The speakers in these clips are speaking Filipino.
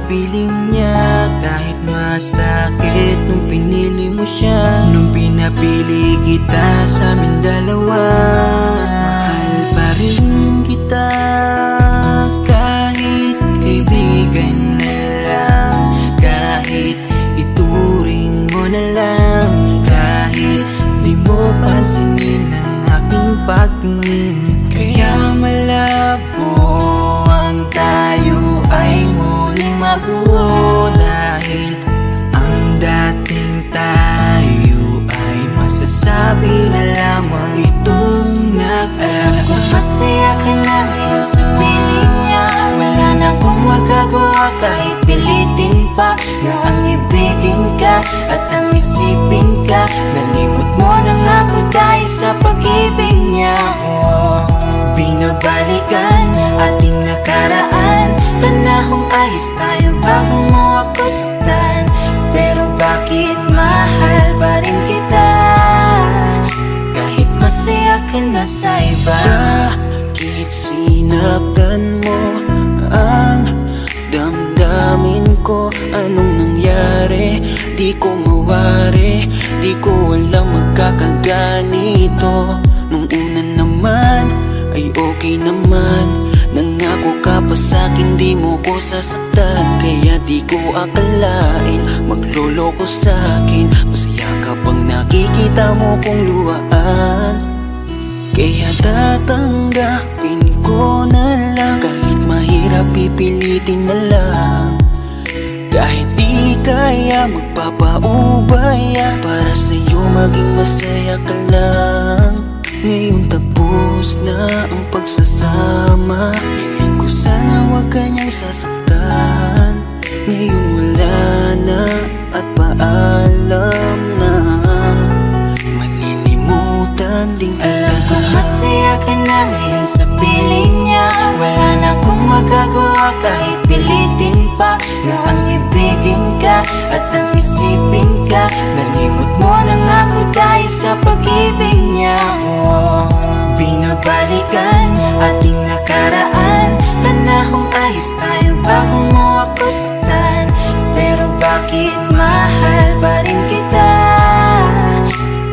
piling niya. Kahit masakit nung pinili mo siya, nung pinapili kita sa amin dalawa. Mahal pa rin kita kahit kaibigan na lang, kahit ituring mo na lang, kahit di mo pansinin ang aking pagtingin. Kaya malabo ang tayo ay muling mabuo, dahil ang dating tayo ay masasabi na lamang itong nag-alala. Kung masaya ka na ngayon sa piling niya, wala na akong magagawa kahit pilitin pa na ang ibigin ka at ang isipin ka. Nalimot mo na nga ako dahil sa pag-ibig niya. Binabalikan ating nakaraan, panahong ayos tayo bago mo ako saktan. Pero bakit mahal pa rin kita kahit masaya ka na sa iba? Bakit sinaktan mo ang damdamin ko? Anong nangyari? Di ko mawari, di ko alam magkakaganito. Nung una naman ay okay naman, nangako ka pa sa'kin di mo ko sasaktan. Kaya di ko akalain magloloko sa'kin. Masaya ka bang nakikita mo kong luhaan? Kaya tatanggapin ko na lang, kahit mahirap pipilitin na lang. Kahit di kaya magpapaubaya, para sa'yo maging masaya ka lang. Ngayon tapos na ang pagsasama, hiling ko sana huwag kanyang sasaktan. Ngayon wala na at paalam na, malilimutan din kita. Alam ko masaya ka na ngayon sa piling niya, wala na akong magagawa kahit pilitin pa na ang ibigin ka at ang isipin ka. Nalimot mo na nga ako dahil sa pag-ibig niya. Binabalikan ating nakaraan, panahong ayos tayo bago mo ako saktan. Pero bakit mahal pa rin kita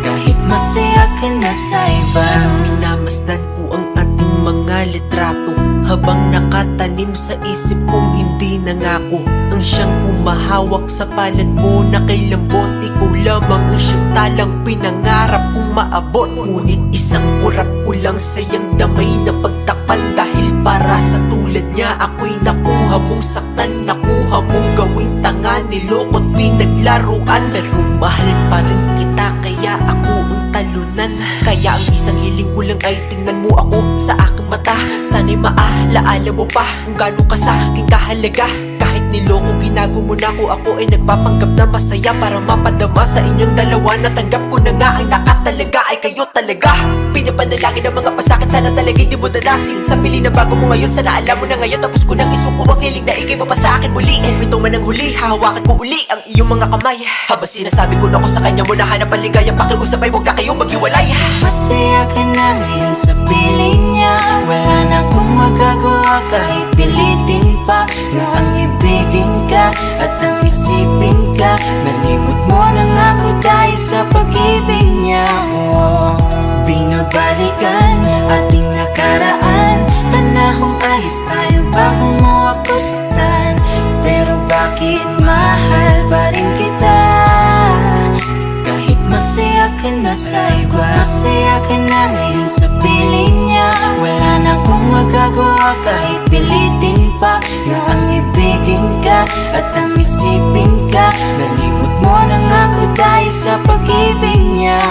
kahit masaya ka na sa iba? Minamasdan ko ang ating mga litrato, habang nakatanim sa isip kong hindi nangako. Ang siyang humahawak sa palad mo na kay lambot, ikaw lamang ang siyang talang pinangarap kong maabot. Ngunit isang kurap ko lang sayang damay na pagtakpan, dahil para sa tulad niya ako'y nakuha mong saktan, nakuha mong gawing tanga, niloko't pinaglaruan. Pero mahal pa rin kita kaya ako ang talunan. Kaya ang isang hiling ko lang ay tingnan mo ako sa aking mata. Sana'y maalaala mo pa kung gaano ka sa aking kahalaga. Kahit niloko ginago mo na ako ay nagpapanggap na masaya para mapadama sa inyong dalawa. Natanggap ko na nga ang nakatalaga ay kayo talaga. Pinapanalangin ng mga pasakit, sana talaga di mo danasin. Sa pili na bago mo ngayon, sana alam mo na ngayon. Tapos ko nang isuko ang hiling na ikay pa sa akin muli. Ito man ang huli, hahawakan ko uli ang iyong mga kamay. Habang sinasabi ko na ko sa kanya mo na hanap ang ligaya, pakiusap ay huwag na kayong maghiwalay. Masaya ka na ngayon sa piling niya, wala na akong magagawa kahit pilitin pa na ang ibigin ka at ang isipin ka. Nalimot mo na nga ako dahil sa pag-ibig niya. Binabalikan ating nakaraan, panahong ayos tayo bago mo ako saktan. Pero bakit mahal pa rin kita kahit masaya ka na sa iba? Masaya ka na ngayon sa piling niya, wala na akong magagawa kahit pilitin pa na ang ibigin ka at ang isipin ka. Nalimot mo na nga ako dahil sa pag-ibig niya.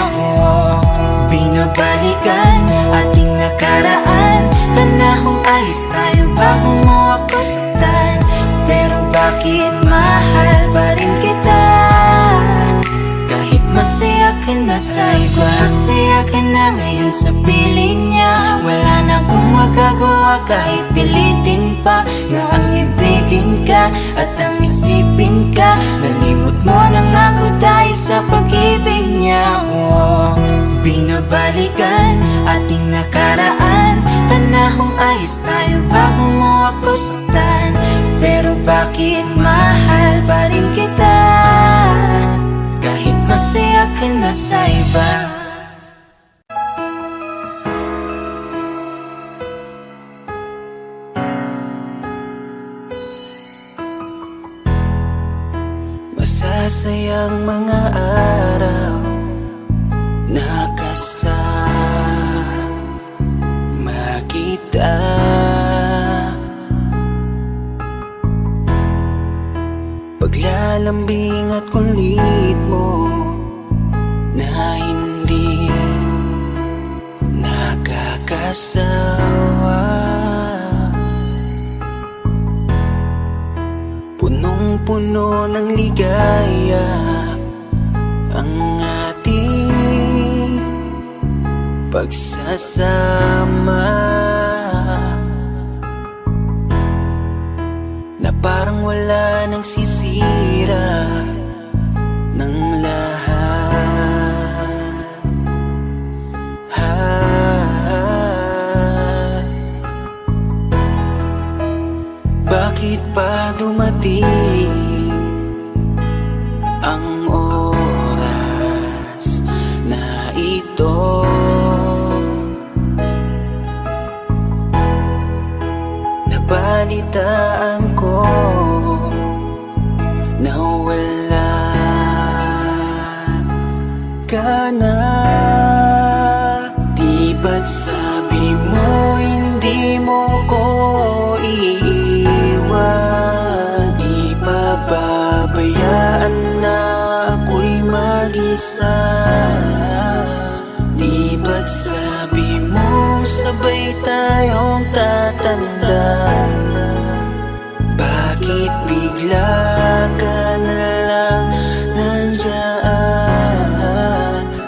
Binabalikan ating nakaraan, panahong ayos tayo bago mo ako saktan. Pero bakit mahal pa rin kita kahit masaya ka na sa iba? Masaya ka na ngayon sa piling niya, wala na akong magagawa kahit pilitin pa na ang ibigin ka at ang isipin ka. Nalimot mo na nga ako dahil sa pag-ibig niya. Binabalikan ating nakaraan, panahong ayos tayo bago mo ako saktan. Pero bakit akin at sa iba. Masasayang mga araw na kasama kita. Paglalambing at kulit mo na hindi nakakasawa. Punong-puno ng ligaya ang ating pagsasama, na parang wala nang sisira ng lahat. Bakit pa dumating ang oras na ito? Nabalitaan ko na wala ka na. Di ba't sabi mo hindi mo ko iiwan? Di pa babayaan na ako'y mag-isa? Di ba't sabi mo sabay tayong tatanda? Bakit bigla ka na lang nandyan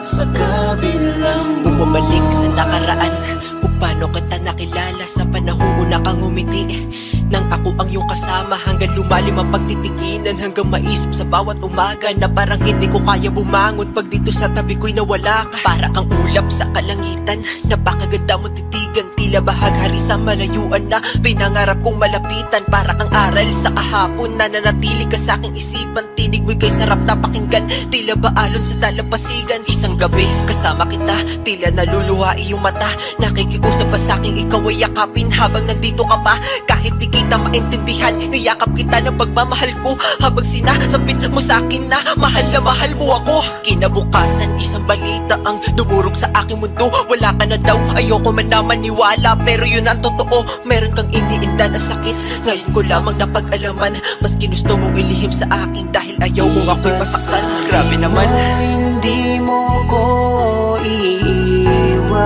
sa kabilang buhay? Bumalik sa nakaraan, kung paano kita nakilala sa panahong una kang umiti. Nang ako ang iyong kasama, hanggang lumalim ang pagtitiginan, hanggang maisip sa bawat umaga na parang hindi ko kaya bumangon pag dito sa tabi ko'y nawala ka. Para kang ulap sa kalangitan, napakaganda mong titigan, tila bahaghari sa malayuan na pinangarap kong malapitan. Para kang aral sa kahapon na nanatili ka sa aking isipan, tinig mo'y kay sarap na pakinggan, tila ba alon sa dalampasigan. Isang gabi kasama kita, tila naluluha iyong mata, nakikiusap ka sa aking ikaw ay yakapin habang nandito ka pa. Kahit di kita maintindihan, niyakap kita ng pagmamahal ko, habang sinasabit mo sa akin na mahal mo ako. Kinabukasan, isang balita ang dumurog sa aking mundo. Wala ka na daw, ayoko man na maniwala, pero yun ang totoo. Meron kang iniinda na sakit, ngayon ko lamang napag-alaman. Mas ginusto mong ilihim sa akin dahil ayaw mo ako'y masaktan. Grabe naman. Hindi mo ko iiwan,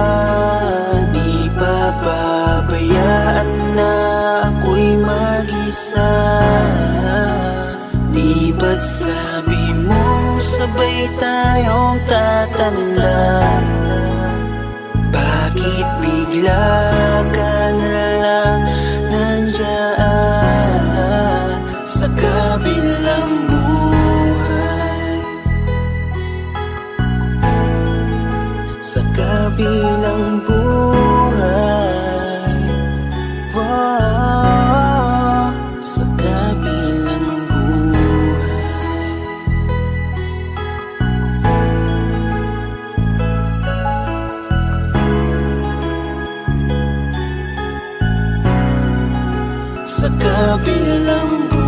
di pa babayaan na ako'y mag-isa. Di ba't sabi mo sabay tayong tatanda? Bakit bigla ka na lang nandyan sa kabilang buhay? Sa kabilang buhay, wow, sa kabilang buhay. Sa kabilang buhay.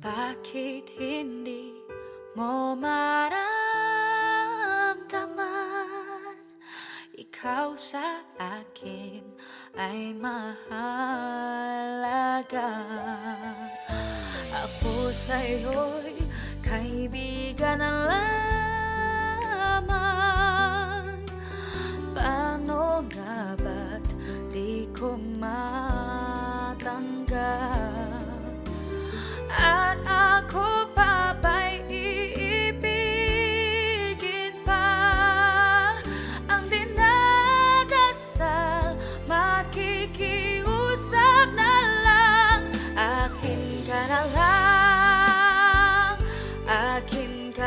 Bakit hindi mo maramdaman? Ikaw sa akin ay mahalaga. Ako sa'yo'y kaibigan na lamang. Paano nga ba't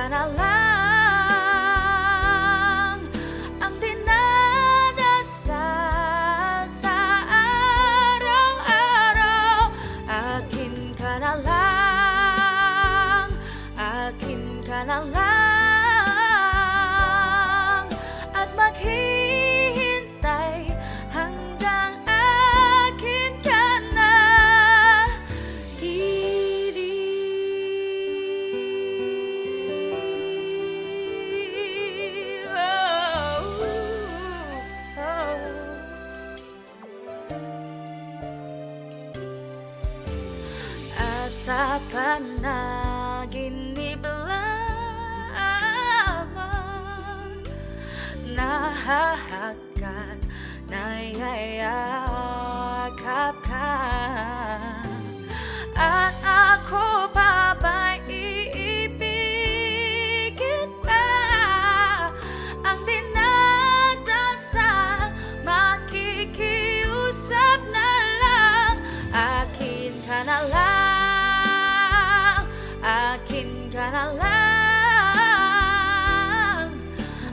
ka na lang ang dinadasal sa araw-araw. Akin ka na lang, akin ka na lang, at maghihintay hanggang akin ka na. At sa panaginip lamang nahahagkan, nayayakap ka, at ako pa ba'y iibigin pa? Ang dinadasal, makikiusap na lang. Akin ka na lang, akin ka na lang,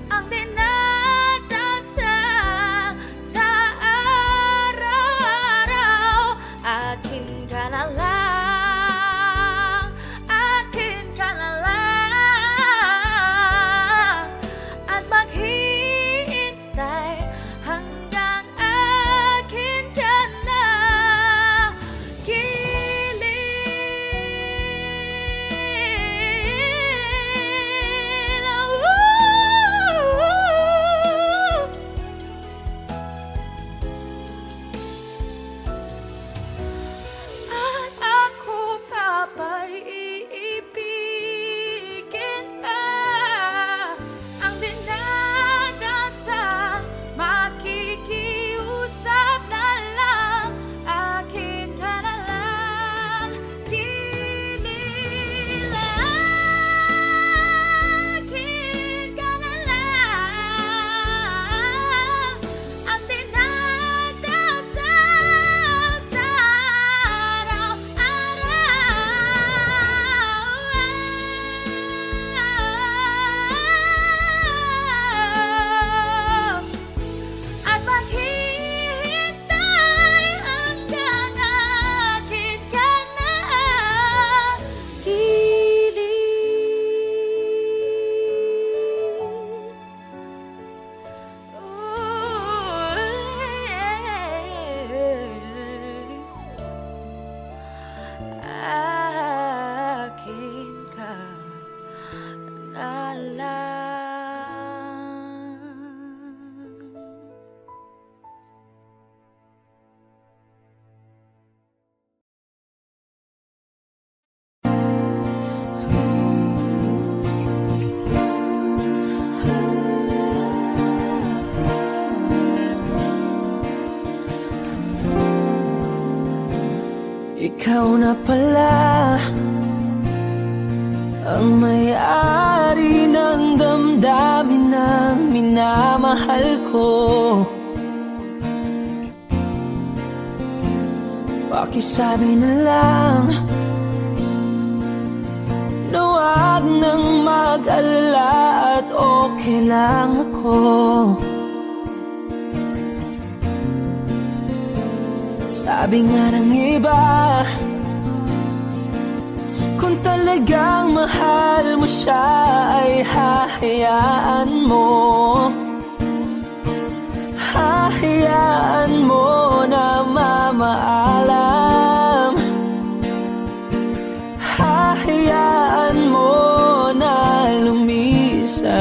ang dinadasal sa araw-araw. Akin ka na lang, akin ka na lang, at maghihintay hanggang akin ka na. At ako pa ba'y iibigin pa? Ang dinadasal, makikiusap na lang. Akin ka na lang, akin ka na lang, ang dinadasal sa araw-araw, at maghihintay hanggang akin ka na. Akin ka na lang. Ikaw na pala ang may-ari ng damdamin ng minamahal ko. Pakisabi na lang na huwag nang mag-alala at okay lang ako. Sabi nga ng iba, kung talagang mahal mo siya ay hahayaan mo. Hahayaan mo na mamaalam. Hahayaan mo na lumisan.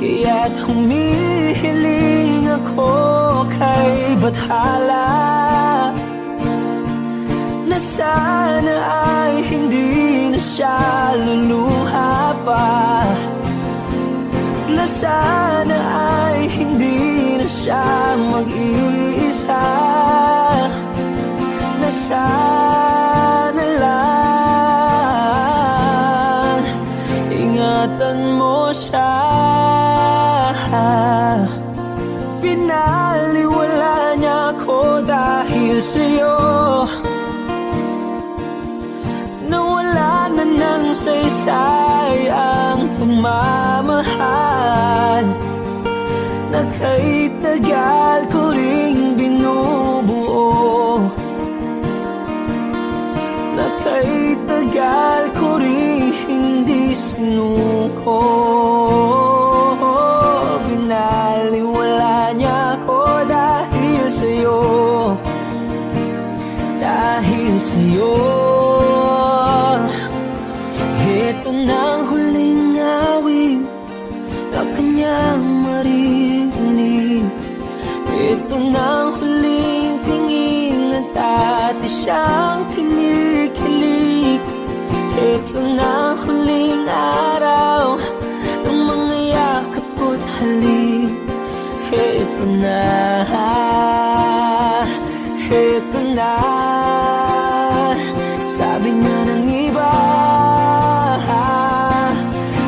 Kaya't humihiling ako kay Bathala na sana ay hindi na siya luluha pa, na sana ay hindi na siya mag-iisa, na sana lang ingatan mo siya. Pinaliwala niya ako dahil sa'yo. ng saysay ang pagmamahal na kahit tagal ko ring binubuo, na kahit tagal ko ring hindi sinuko. Binaliwala niya ako dahil sa'yo, dahil sa'yo. Ito nang huling awit na kanyang maririnig. Ito nang huling tingin at dati siyang kinikilig. Ito nang huling araw ng mga yakap ko't halik. Ito na, ito na. Sabi niya ng iba,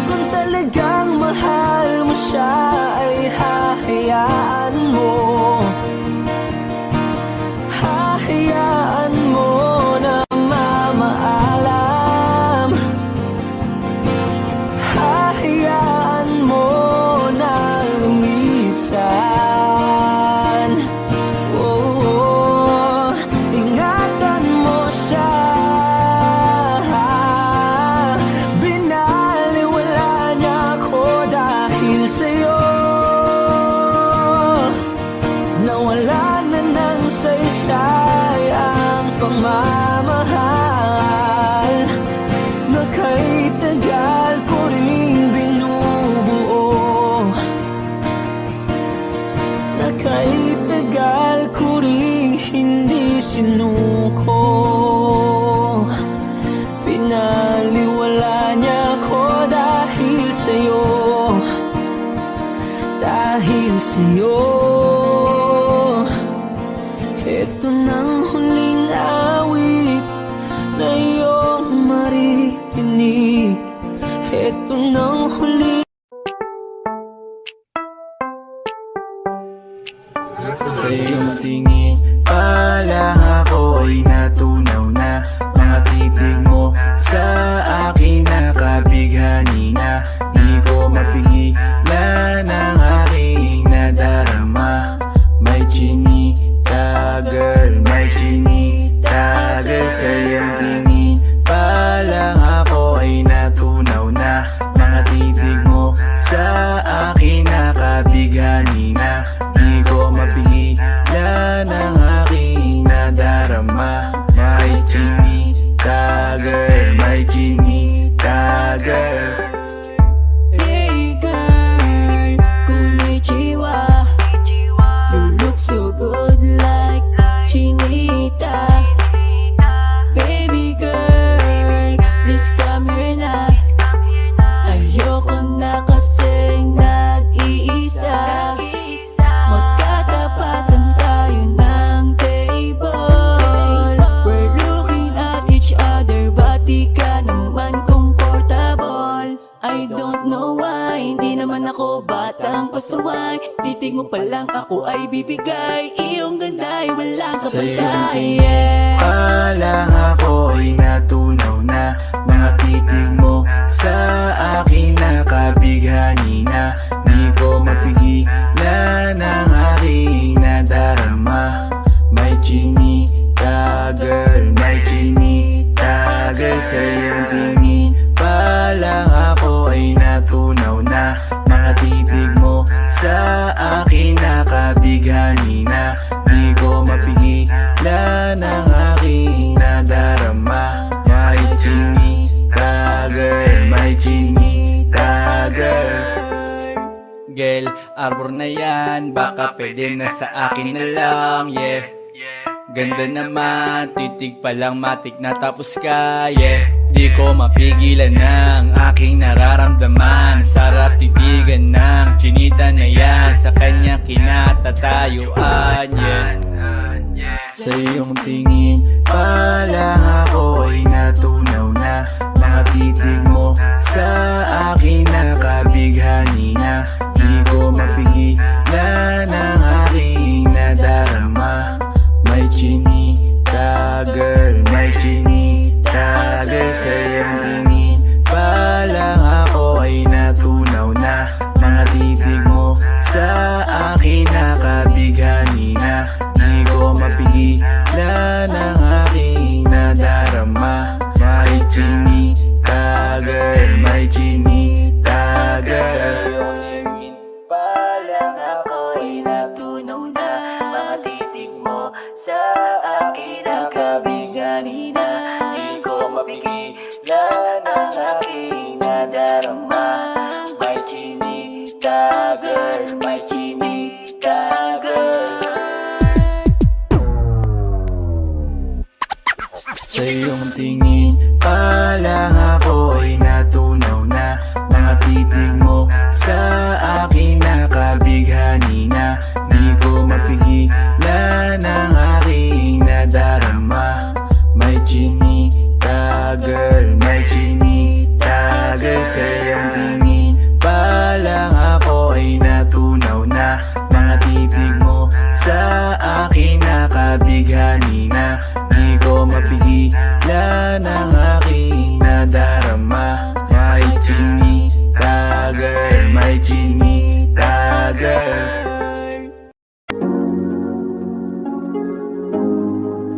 kung talagang mahal mo siya ay hahayaan mo, hahayaan mo na mamaalam, hahayaan mo na lumisan. Oh, ingatan mo siya. Binaliwala niya ako dahil sa'yo. Nawala na ng saysay ang pagmamahal na kahit tagal ko ring binubuo, na kahit tagal ko ring hindi sinuko. Pinaliwala niya ako dahil sa'yo, dahil sa'yo. Ito nang huling awit na iyong maririnig. Ito nang huling. Sa iyong tingin pa lang ako ay natunaw na. Mga titig mo sa akin nakabighani na. Di ko mapigilan ang aking nadarama. May chinita girl, may chinita girl. Sa iyong tingin pa lang ako ay natunaw na. Mga titig mo sa akin nakabighani na. Di ko mapigilan ang aking nadarama. May chinita girl, may chinita girl. Hey girl, konnichiwa. You look so good like chinita. Baby girl, please come here na. Ayoko na kasing nag-iisa. Magkatapatan tayo ng table. We're looking at each other, but di ka naman comfortable. I don't know why, hindi naman ako batang pasuway. Titig mo pa lang ako ay bibigay. Iyong ganda ay walang Sa iyong kapatay. tingin pa lang ako ay natunaw na. Mga titig mo sa akin nakabighani na. Di ko mapigilan ang aking nadarama. May chinita girl, may chinita girl. Sa iyong tingin pa lang ako ay natunaw na. Mga titig mo sa akin nakabighani na. Di ko mapigilan ang aking nadarama. May chinita girl, may chinita girl. Girl, arbor na yan, baka pwede na sa akin na lang, yeah. Ganda naman, titig pa lang matik na tapos ka, yeah. Di ko mapigilan ng aking nararamdaman. Sarap titigan ng chinita na yan, sa kanya kinatatayuan, yeah. Sa iyong tingin pa lang ako ay natunaw na. Mga titig mo sa akin nakabighani na. Di ko mapigilan ang aking nadarama. May chinita girl, may chinita girl. Sa iyong tingin aking nadarama. May chinika girl, may chinika girl. Sa iyong tingin pa lang ako ay natunaw na. Mga titig mo sa akin nakabighani na. Di ko mapigilan ang aking nadarama. May chinika girl, may chinika girl. Sa iyong tingin pa lang ako ay natunaw na. Mga titig mo sa akin nakabighani na. Di ko mapigilan ang aking nadarama. May chinika girl, may chinika girl.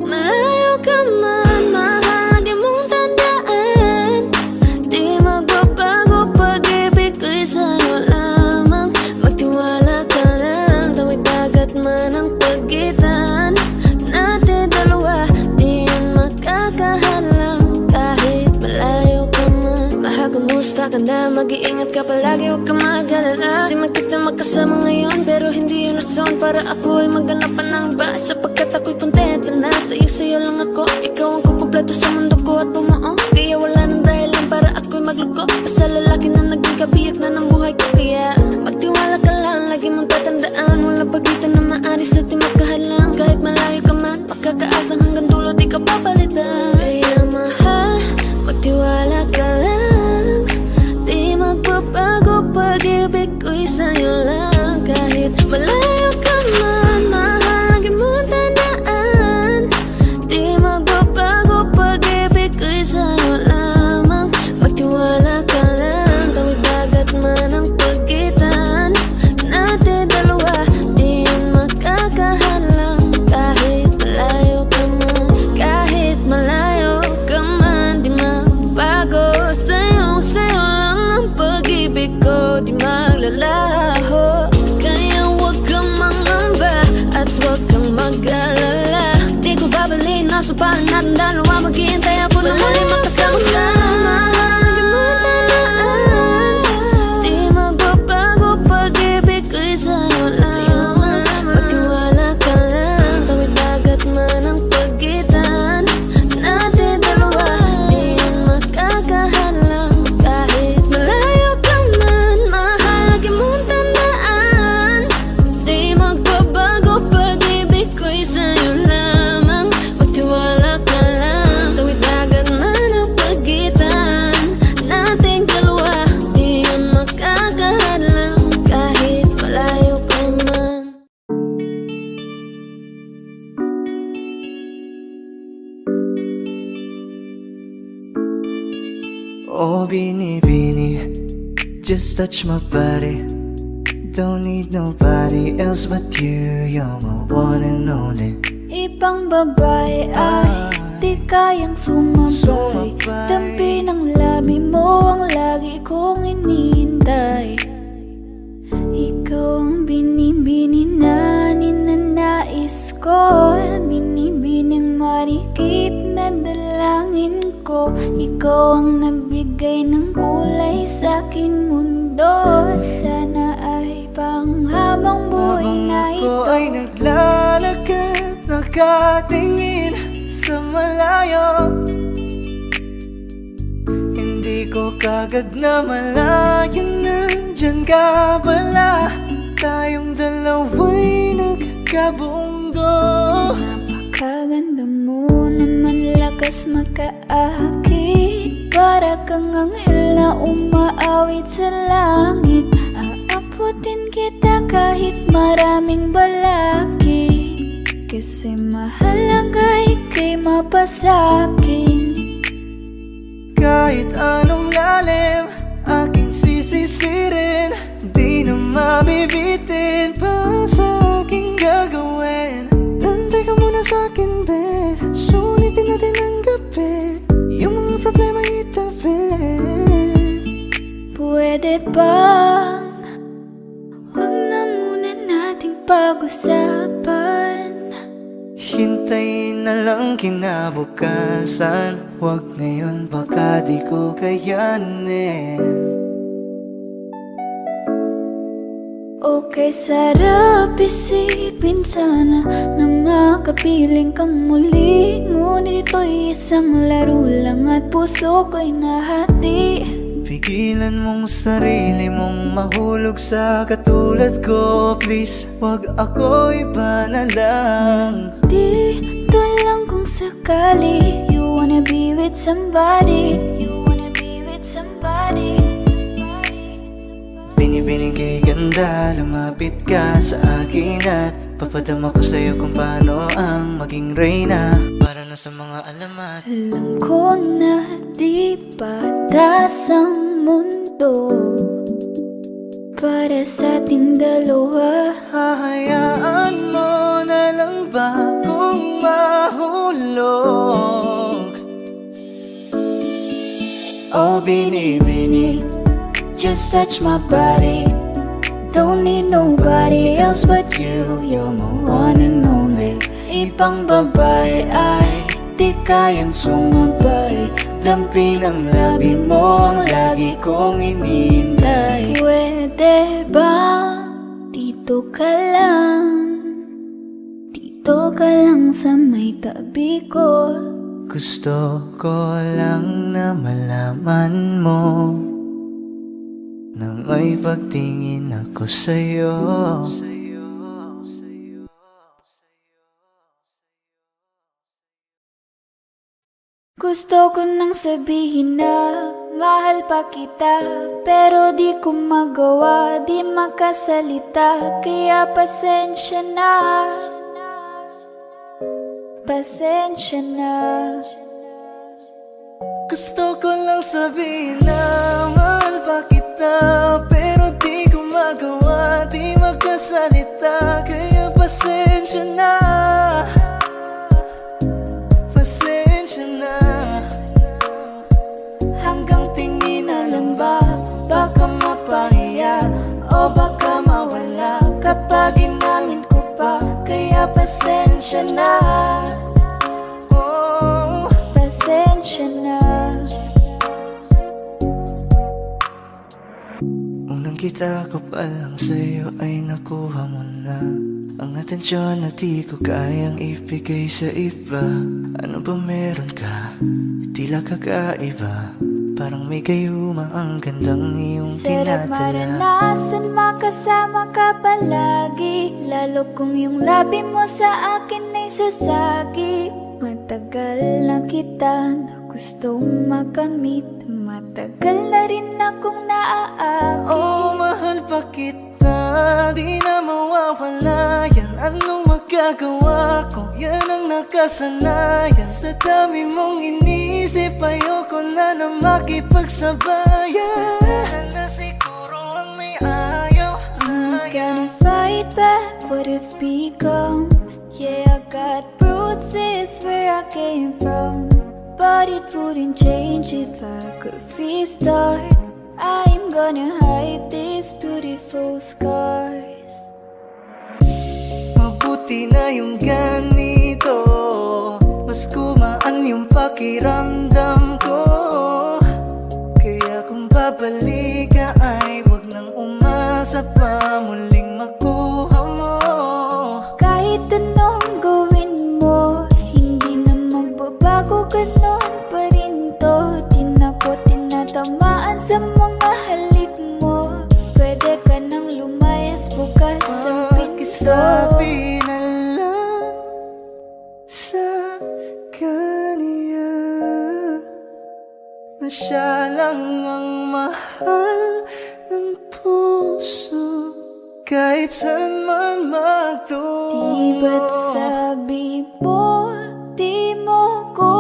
Malayo ka man, mahal, di mong tandaan. Di magbabago, pag-ibig ko'y sa'yo lamang. Magtiwala ka lang, tawid dagat man ang pagitan natin dalawa, di yan makakahalang. Kahit malayo ka man, mahal, kumusta ka na? Mag-iingat ka palagi, huwag ka mag-alala. Di magkita magkasama ngayon, pero hindi yun rason para ako ay magganapan ng iba. Sapagkat ako'y kontento na sa'yo lang ako. Ikaw ang kukumpleto sa mundo ko at bumuo. Kaya wala nang dahilan para ako'y magluko. Basta lalaki na naging kabiyak na ng buhay ko. Kaya magtiwala ka lang, lagi mong tatandaan. Walang pagitan na maaari sa ating magkahalang. Kahit malayo ka man, makakaasang hanggang dulo di ka papalitan. Kaya mahal, magtiwala ka lang. Di magbabago, pag-ibig ko'y sa'yo lang. Kahit malayo ka man, mahal, lagi mong tandaan. Di magbabago, pag-ibig ko'y sa'yo lamang. Magtiwala ka lang, tawid dagat man ang pagitan natin dalawa, di yan makakahalang. Kahit malayo ka man, kahit malayo ka man, di magbago. Sa'yo lang ang pag-ibig ko, di maglalaho. Kaya huwag kang mangamba at huwag kang mag-alala. Di ko babalin, nasa palan natin dalawa. Maghihintay ako na muli makasama ka. Mahal, di mo tandaan. Di magbabago, pag-ibig ko'y sa'yo lamang. Magtiwala ka lang, tawid dagat man ang pagitan natin dalawa, di yan makakahalang. Kahit malayo ka man, mahal, lagi mong tandaan. Di magbabago, pag-ibig ko'y sa'yo lamang. Magtiwala ka lang, tawid dagat man ang pagitan nating dalawa, di yan makakahalang. Kahit malayo ka man. Oh, Bini, just touch my body. Don't need nobody else but you. You're my one and only. Ibang babae ay di kayang sumabay. Dampi ng labi mo ang lagi kong iniintay. Ikaw ang binibini na ninanais ko. Binibining marikit na dalangin ko. Ikaw ang nagbigay ng kulay sa aking mundo. Sana ay panghabang buhay na Habang ito. ako ay naglalakad, nakatingin sa malayo. Hindi ko kagad na malayo, nandyan ka pala. Tayong dalawa'y nagkabundo. Napakaganda mo naman, lakas makaakit. Para kang anghel na umaawit sa langit. Aabutin kita kahit maraming balakid. Kasi mahalaga ika'y mapasakin. Kahit anong lalim, aking sisisirin. Di na mabibitin pa sa aking gagawin. Nantay ka muna sa'kin, be. Sulitin natin ang gabi. Yung mga problema itabi. Pwede bang huwag na muna nating pag-usapan? Hintayin na lang ng kinabukasan. Huwag ngayon baka di ko kayanin. Okay, sarap isipin sana na makapiling kang muli. Ngunit ito'y isang laro lang at puso ko'y nahati. Pigilan mong sarili mong mahulog sa katulad ko. Please, wag ako iba na lang. Dito lang kung sakali you wanna be with somebody. You wanna be with somebody. Binibining kay ganda, lumapit ka sa akin at papadama ko sa'yo kung paano ang maging reyna. Para na sa mga alamat. Alam ko na di patas ang mundo para sa ating dalawa. Hahayaan mo na lang ba kung mahulog? Oh, bini-bini, just touch my body. Don't need nobody else but you. You're my one and only. Ibang babae ay di kayang sumabay. Dampi ng labi mo ang lagi kong inihintay. Pwede ba dito ka lang? Dito ka lang sa may tabi ko. Gusto ko lang na malaman mo na may pagtingin ako sa'yo. Gusto ko nang sabihin na mahal pa kita, pero di ko magawa, di makasalita. Kaya pasensya na, pasensya na. Gusto ko lang sabihin na mahal pa kita, pero di ko magawa, di magkasalita. Kaya pasensya na, pasensya na. Hanggang tingin na lang ba, baka mapahiya o baka mawala kapag inamin ko pa. Kaya pasensya na, Oh, pasensya na. unang kita ko pa lang sa'yo ay nakuha mo na ang atensyon na di ko kayang ibigay sa iba. Ano ba meron ka? Tila kakaiba. Parang may gayuma ang gandang iyong Sarap tinadala. maranasan, makasama ka palagi. Lalo kung yung labi mo sa akin ay sasagi. Matagal na kita na gustong makamit. Matagal na rin akong naaakit. Oh, mahal pa kita, di na mawawala yan. Anong magagawa ko? Yan ang nakasanayan. Sa dami mong inisip, ayoko na makipagsabayan. Tanda na siguro ang may ayaw I'm sa'yo. gonna fight back what if become. Yeah, I got bruises where I came from, but it wouldn't change if I could restart. I'm gonna hide these beautiful scars. Mabuti na yung ganito, mas gumaan yung pakiramdam ko. Kaya kung babalik ka ay wag nang umasa pa muling makuha mo. Kahit anong gawin mo, hindi na magbabago, ganon pa rin to. Di na ko tinatamaan sa mga halik mo. Pwede ka nang lumayas bukas ang pinto. Pakisabi na lang sa kanya na siya lang ang mahal ng puso, kahit saan man magtungo. Di ba't sabi mo, di mo ko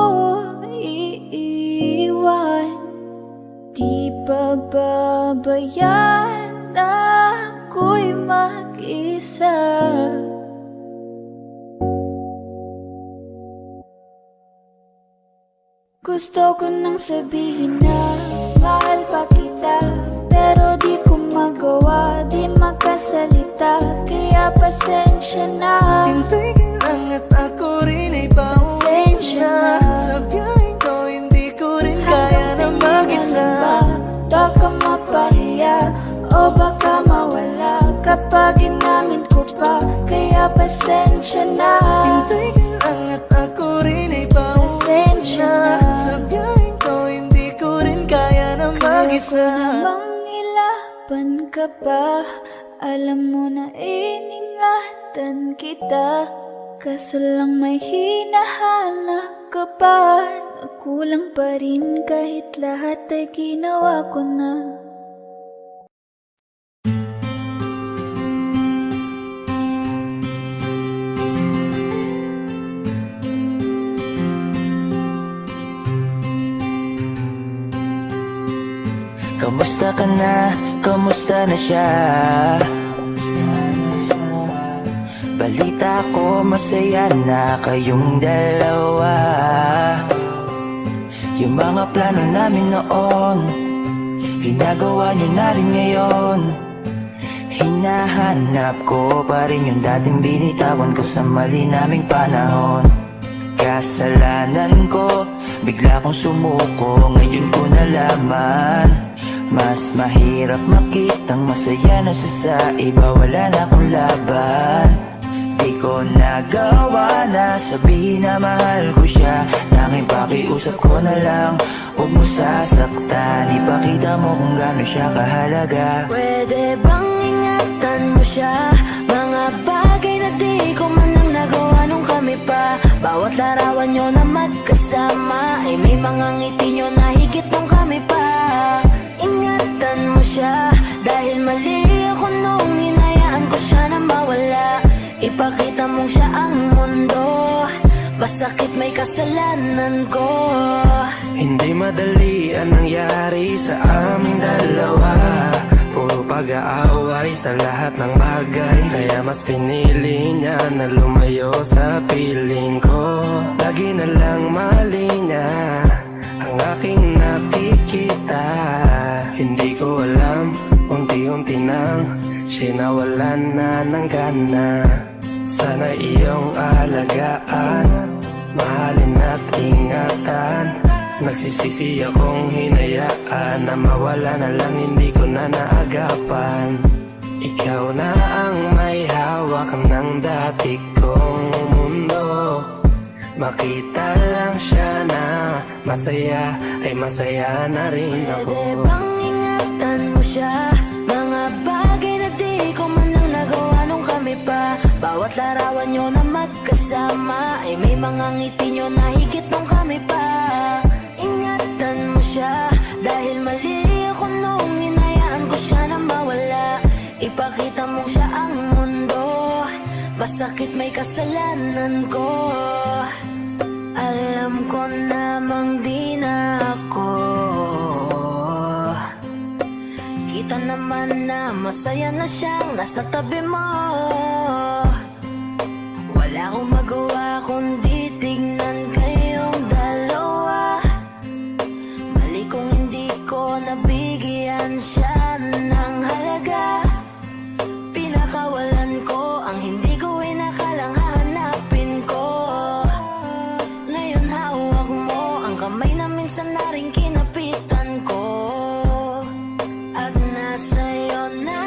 iiwan? Di ba babayaan na ako'y mag-isa? Gusto ko nang sabihin na mahal pa kita, pero di ko magawa, di makasalita. Kaya pasensya na, Hintay ka lang at ako rin ay pauwi. pasensya na. Sa biyaheng ko, hindi ko rin kaya na mag-isa. Baka mapahiya o baka mawala kapag inamin ko pa, kaya pasensya na. Hintay ka lang at ako rin ay Pasensya pauna. na. Sa biyaheng ko, hindi ko rin kaya na mag-isa. Kaya ko namang ilaban ka pa. Alam mo na iningatan kita, kaso lang may hinahanap ka pa. Nagkulang pa rin kahit lahat ay ginawa ko na. Kamusta ka na? Kamusta na siya? Balita ko masaya na kayong dalawa. Yung mga plano namin noon, ginagawa nyo na rin ngayon. Hinahanap ko pa rin yung dating binitawan ko sa mali naming panahon. Kasalanan ko, bigla kong sumuko, ngayon ko nalaman. Mas mahirap makitang masaya na siya sa iba, wala na akong laban. Di ko nagawa na sabihin na mahal ko siya. Tanging pakiusap ko na lang, huwag mo sasaktan. Ipakita mo kung gaano siya kahalaga. Pwede bang ingatan mo siya? Mga bagay na di ko man lang nagawa nung kami pa. Bawat larawan nyo na magkasama ay may mga ngiti nyo na higit nung kami pa. Ingatan mo siya dahil mali ako nung hinayaan ko siya na mawala. Ipakita mong siya ang mundo, masakit may kasalanan ko. Hindi madali ang nangyari sa aming dalawa. Puro pag-aaway sa lahat ng bagay, kaya mas pinili niya na lumayo sa piling ko. Lagi na lang mali niya ang aking nakikita. Hindi ko alam, unti-unti nang sinawalan na ng gana. Sana iyong alagaan, mahalin at ingatan. Nagsisisi akong hinayaan na mawala na lang, hindi ko na naagapan. Ikaw na ang may hawak ng dati kong mundo. Makita lang siya na masaya, ay masaya na rin ako. Pwede bang ingatan mo siya? Mga bagay na di ko man lang nagawa nung kami pa. Bawat larawan nyo na magkasama ay may mga ngiti nyo na higit nung kami pa. Ingatan mo siya dahil mali ako nung hinayaan ko siya na mawala. Ipakita mo siya ang mundo, masakit may kasalanan ko. Alam ko namang di na ako. Kita naman na masaya na siyang nasa tabi mo. Wala akong magawa kundi tignan kayong dalawa. Mali kung hindi ko nabigyan siya ng halaga. Pinakawalan ko ang hindi ko inakalang hahanapin ko. Ngayon hawak mo ang kamay na minsan na rin kinapitan ko. At nasa'yo na.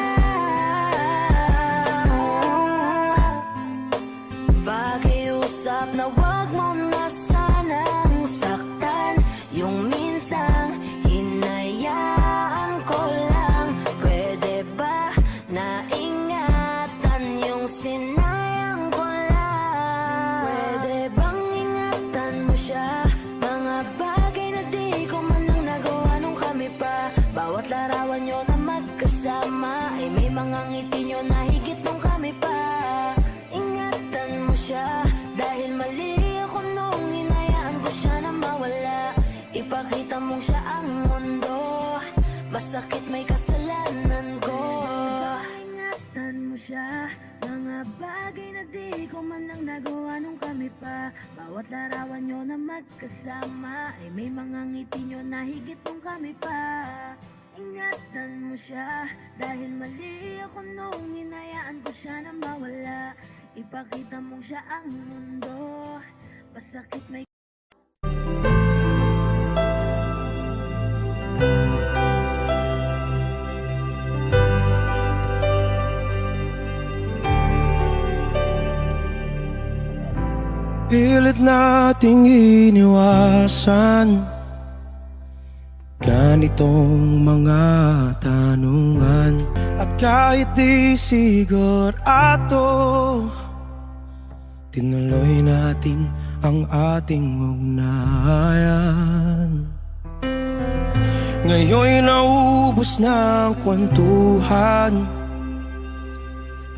Pakiusap na wag mo na sanang saktan. Yung minsang hinayaan ko lang. Pwede ba na ingatan yung sinayang ko lang? Pwede bang ingatan mo siya? Mga bagay na di ko man lang nagawa nung kami pa. Bawat larawan nyo na magkasama ay may mga ngiti nyo na higit nung kami pa. Ingatan mo siya dahil mali ako nung hinayaan ko siya na mawala. Ipakita mong siya ang mundo, masakit may kasalanan ko. Ingatan mo siya, mga bagay na di ko man lang nagawa nung kami pa. Bawat larawan nyo na magkasama ay may mga ngiti nyo na higit nung kami pa. Ingatan mo siya dahil mali ako nung hinayaan ko siya na mawala. Ipakita mong siya ang mundo, masakit may Bakit nating iniwasan ganitong mga tanungan? At kahit di sigurado, tinuloy natin ang ating ugnayan. Ngayon'y naubos na ang kwentuhan,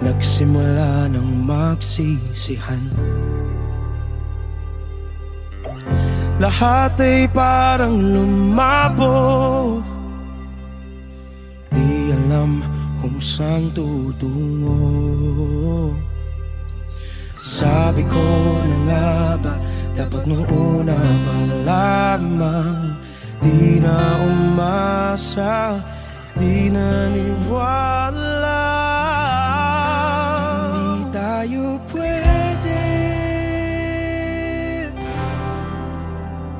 nagsimula ng magsisihan. Lahat ay parang lumabo, di alam kung saan tutungo. Sabi ko na nga ba, dapat nung una pa lamang di na umasa, di naniwala. Hindi tayo pwede,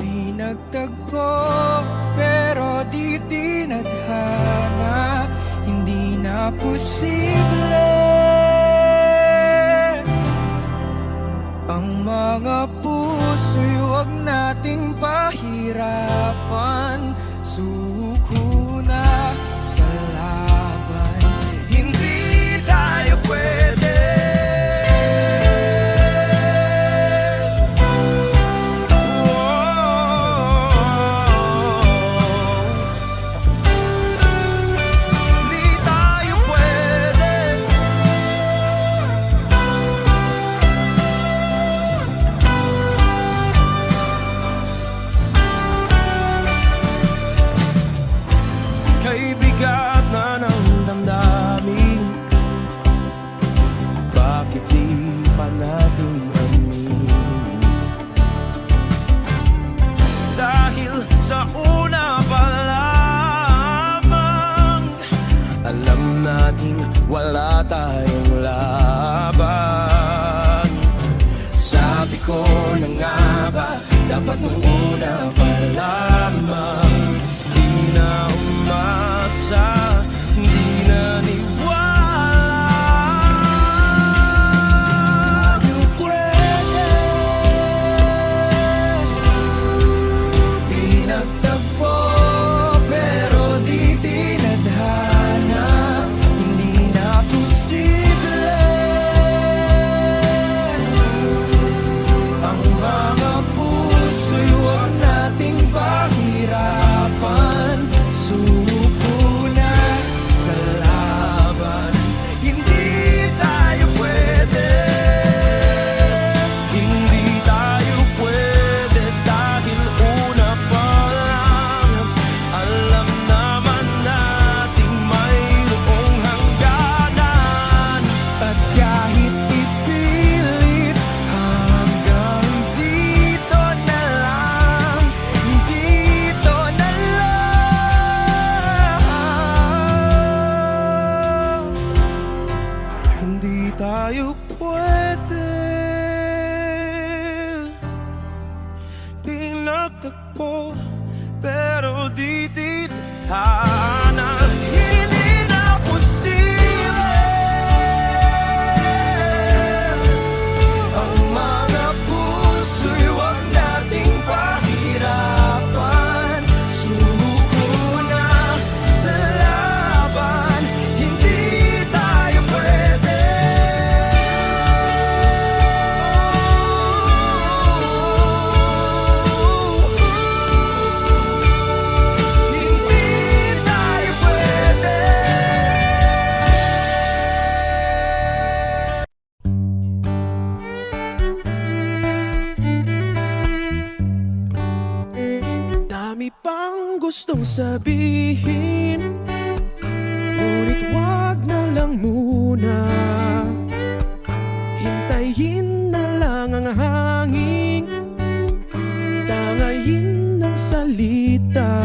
di nagtagpo, pero di tinadhana. Hindi na posible ang mga puso'y huwag nating pahirapan. Suko na sa laban, hindi tayo pwede. Hindi tayo pwede. Kay bigat na ng damdamin, bakit di pa natin aminin? Dahil sa una pa lamang, alam natin wala tayong laban. Sabi ko na nga ba, dapat nung una pa lamang di na umasa, di naniwala. Di pwede, di nagtagpo, pero di tinadhana. Hindi na posible ang mga puso'y huwag nating pahirapan. Suko na sa laban, hindi tayo pwede. Hindi tayo pwede dahil una pa lang alam naman nating mayroong hangganan. At kahit ipilit hanggang dito na lang, dito na lang. Hindi tayo pwede, pinagtagpo, pero di tinadhana. Hindi na posible ang mga puso'y huwag nating pahirapan. Suko na sa laban, hindi tayo pwede. Hindi tayo pwede. Dami pang gustong sabihin, ngunit wag na lang muna. Hintayin na lang ang hangin, tangayin ng salita.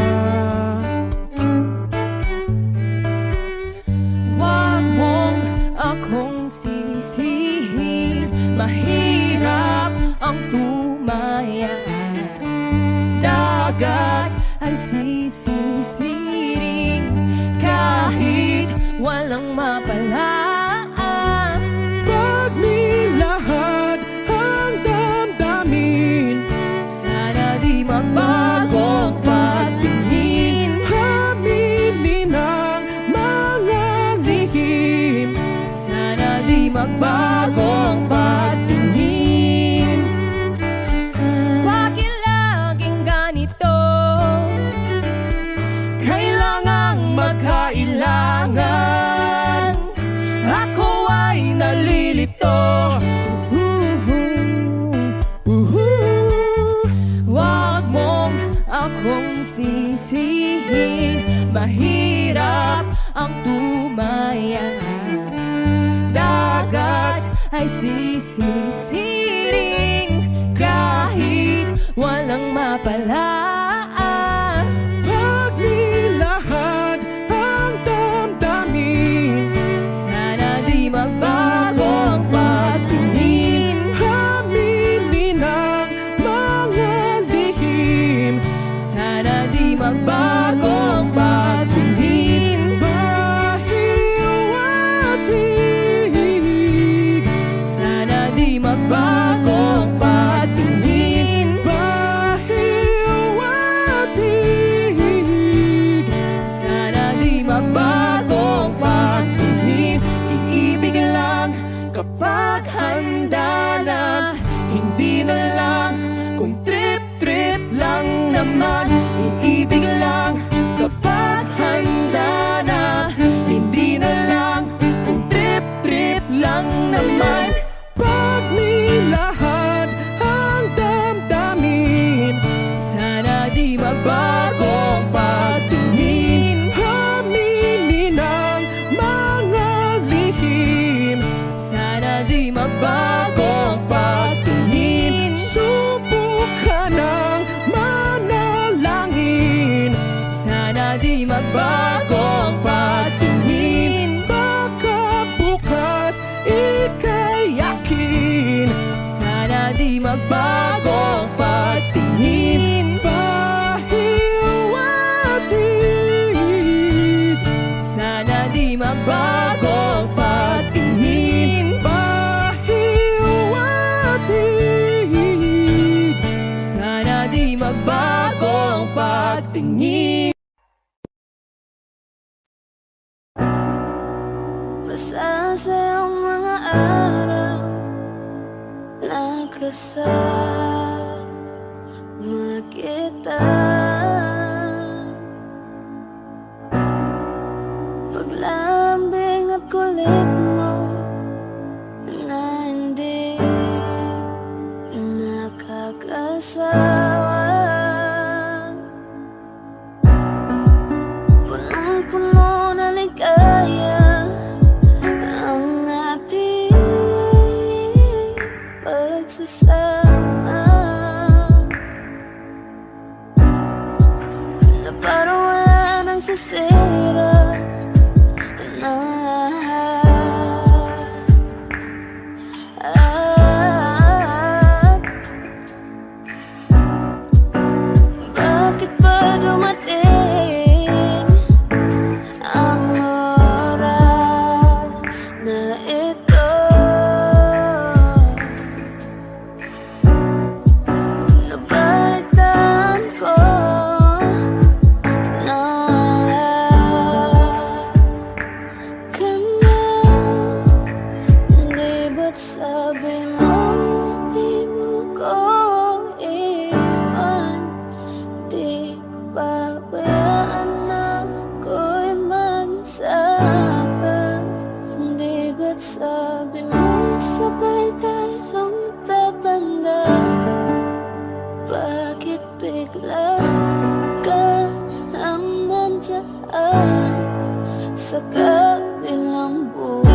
Wag mong akong sisihin, mahirap ang tumaya. Dagat ay sisisiring kahit walang mapalaan. Pag nilahad ang damdamin, magbagong patingin. Aminin ang mga lihim. Sana di magbagong patingin. Bakit laging ganito? Kailangang magkailangan. Ako ay nalilito. Wag mong akong sisihin. Mahirap ang tumaya. Dagat ay sisisiring kahit walang mapalaan. Pagnilahad ang damdamin. Sana di magbagong patingin. Aminin ang mga lihim. Sana di magbagong patingin. Pahiwatig. Sana di magbagong patingin. Pahiwatig. Sana di magbagong patingin. Iibig lang kapag handa na. Hindi na lang kung trip-trip lang naman. Iibig lang kapag handa na. Hindi na lang kung trip-trip lang naman. Pagnilahad ang damdamin. Sana di magbagong patingin. Aminin ang mga lihim. Sana di magbagong patingin. Subukan ang manalangin. Sana di magbagong patingin. Baka bukas ika'y yakin. Sana di magbagong patingin. Pahiwatig. Sana di magbagong patingin. Pahiwatig. Sana di magbagong patingin. Masasayang mga araw na kasama kita. Paglalambing at kulit mo na hindi nakakasawa. Punong-puno na ligaya ang ating pagsasama, na parang wala nang sisira ng lahat. At bakit ba dumating ang oras na ito? Nabalitaan ko na lahat ka na. Hindi ba't sabi mo di mo ko iwan? Di pabayaan na ako'y mag-isa. Hindi ba't sabi mo sabay tayong tatanda? Bakit bigla ka lang nandiyan sa kabilang buhay?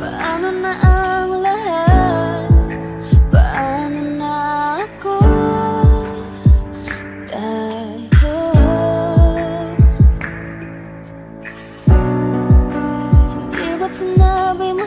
Paano na ang lahat? Paano na ako? Tayo hindi ba't sinabi mo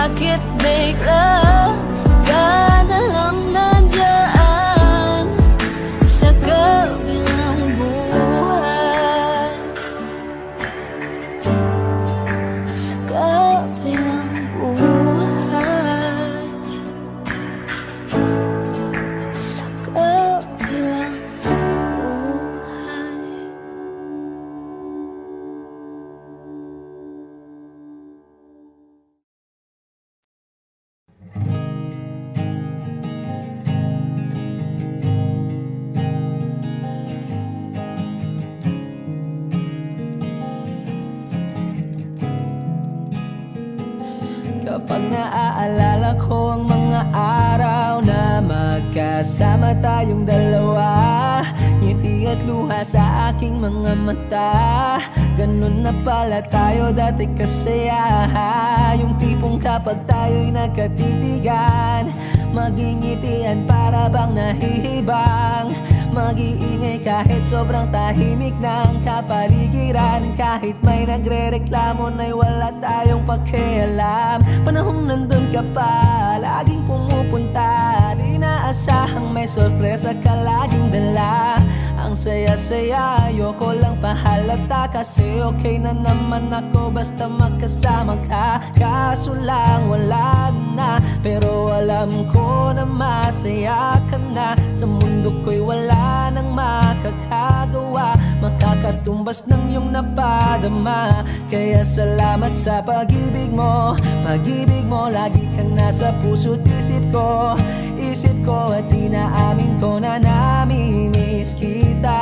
bakit bigla ka na lang nandyan sa kabilang buhay, sa kabilang buhay, sa kabilang buhay. Kapag naaalala ko ang mga araw na magkasama tayong dalawa, ngiti at luha sa aking mga mata. Ganun na pala tayo dati kasaya, yung tipong kapag tayo'y nagkatitigan, magingitian para bang nahihibang. Mag-iingay kahit sobrang tahimik ng kapaligiran, kahit may nagre-reklamo na'y wala tayong pakialam. Panahong nandun ka pa, laging pumupunta, di naasahang may sorpresa ka laging dala. Ang saya-saya, ayoko lang pahalata, kasi okay na naman ako basta magkasama ka. Kaso lang wala na, pero alam ko na masaya ka na. Sa mundo ko'y wala nang makakagawa, makakatumbas ng iyong napadama. Kaya salamat sa pag-ibig mo, pag-ibig mo. Lagi kang nasa puso't isip ko, isip ko. At inaamin ko na namimiss kita,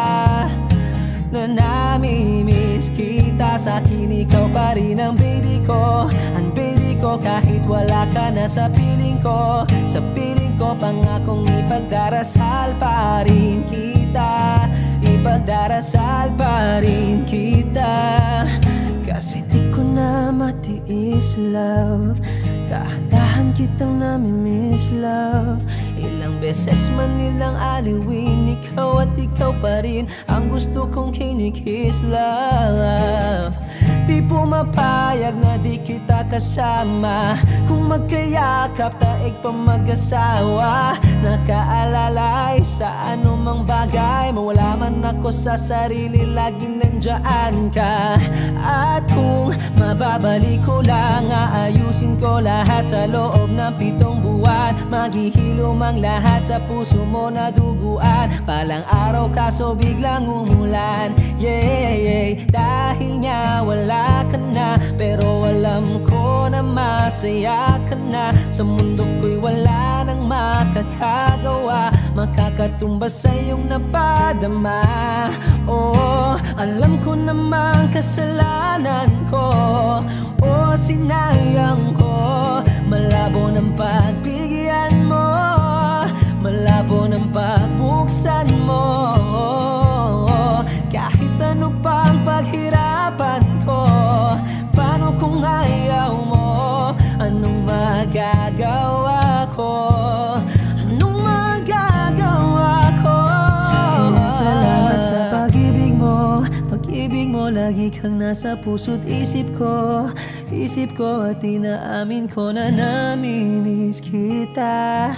na namimiss kita. Sa akin ikaw pa rin ang baby ko, ang baby ko. Kahit wala ka na sa piling ko, sa piling ko, pangakong ipagdarasal pa rin kita, ipagdarasal pa rin kita. Kasi di ko na matiis, love, dahan-dahan kitang namimiss, love. Ilang beses man nilang aliwin, ikaw at ikaw pa rin ang gusto kong kinikiss, love. Di pumapayag na di kita kasama, kung magkayakap taig pa mag-asawa. Nakaalalay sa anumang bagay, mawala man ako sa sarili, laging nandiyan ka. At kung mababalik ko lang, aayusin ko lahat sa loob ng 7 buwan. Maghihilom ang lahat sa puso mo na duguan. Palang araw kaso biglang umulan, yeah, yeah. Dahil nga wala ka na, pero alam ko na masaya ka na. Sa mundo ko'y wala nang makakagawa, makakatumbas sa iyong napadama. Oh, alam ko namang kasalanan ko, oh, sinayang ko. Malabo ng pagbigyan mo, malabo ng pagbuksan mo. Kahit ano pa ang paghirapan ko, paano kung ayaw mo? Anong magagawa ko? Anong magagawa ko? Kaya salamat sa pag-ibig mo, pag-ibig mo. Lagi kang nasa puso't isip ko, isip ko. At inaamin ko na namimiss kita,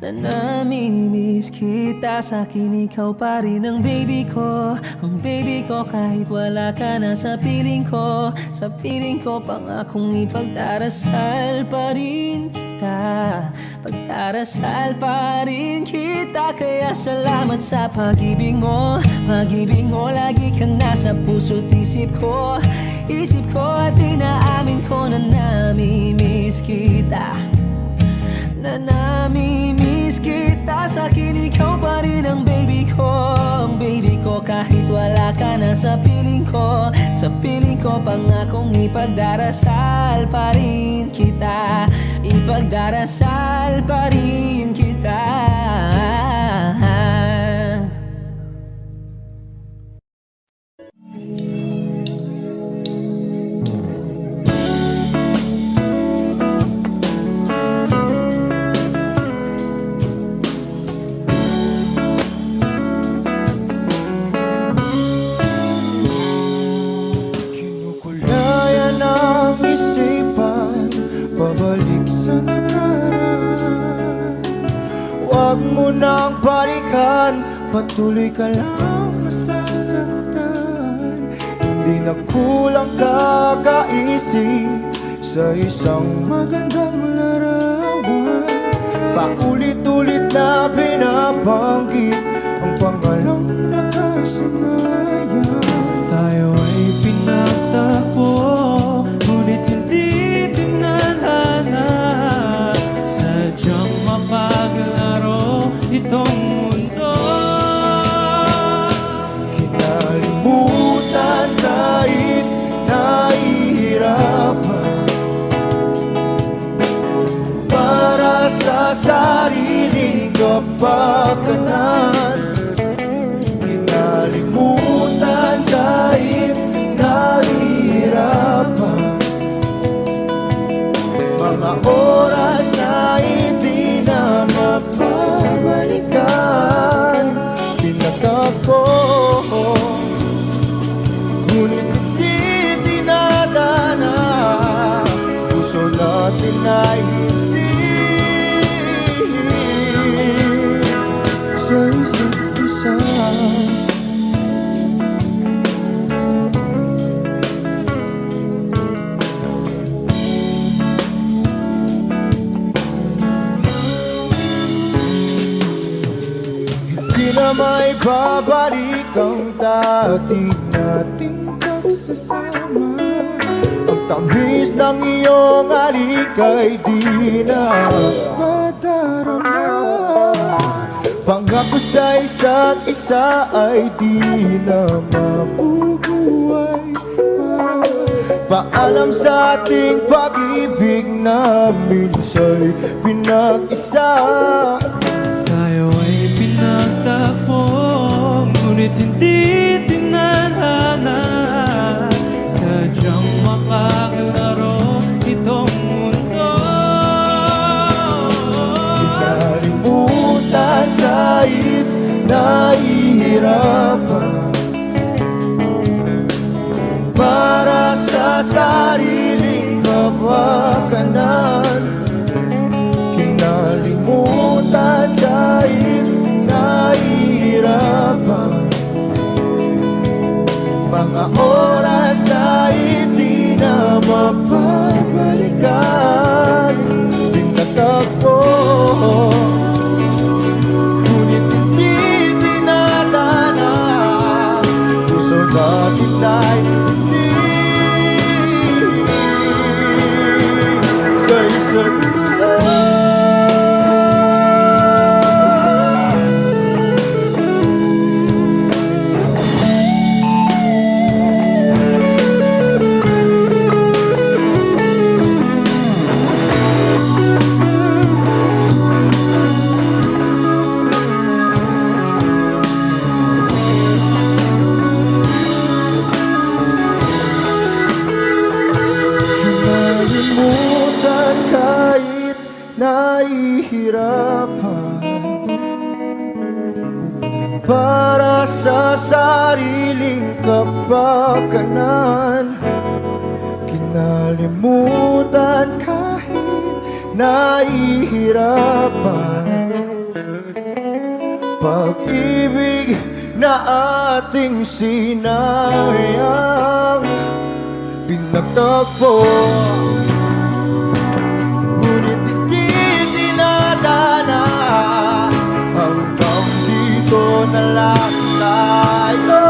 na namimiss kita. Sa akin ikaw pa rin ang baby ko, ang baby ko. Kahit wala ka na sa piling ko, sa piling ko, pangakong ipagdarasal pa rin kita, pagdarasal pa rin kita. Kaya salamat sa pag-ibig mo, pag-ibig mo. Lagi kang nasa puso't isip ko, isip ko. At inaamin ko na namimiss kita, na namimiss kita. Sa akin ikaw pa rin ang baby ko, ang baby ko. Kahit wala ka na sa piling ko, sa piling ko, pangakong ipagdarasal pa rin kita, ipagdarasal pa rin kita. pabalik sa nakaraan. Huwag mo nang balikan, patuloy ka lang masasaktan. Hindi na kulang kakaisip sa isang magandang larawan. Paulit-ulit na binabanggit ang pangalang nakasanayan. Tayo ay pinagtagpo, ngunit hindi tinadhana. Sadyang mapaglaro itong mundo. Kinalimutan kahit nahihirapan, para sa sariling kapakanan. Kinalimutan kahit nahihirapan, mga oras na hindi na mapabalikan. Pinagtagpo, ngunit hindi dinadana. Puso natin ay hindi sa isa't isa. Hindi na may babalik ang dating nating pagsasama. Ang tamis ng iyong halik ay di na madarama. Pangako sa isa't isa ay di na mabubuhay pa. Paalam sa ating pag-ibig na minsa'y pinag-isa. Tayo ay pinagtagpo, ngunit hindi tinadhana. Sadyang makaglaro itong mundo. Kinalimutan kahit nahihirapan, para sa sariling kapakanan. Kinalimutan kahit nahihirapan, mga oras na hindi na mapabalikan. Pinagtagpo, ngunit hindi dinadana. Puso natin ay hindi sa isa't isa. Kinalimutan kahit nahihirapan, para sa sariling kapakanan. Kinalimutan kahit nahihirapan, pag-ibig na ating sinayang. Pinagtagpo, ngunit hindi dinadana. Hanggang dito na lang tayo.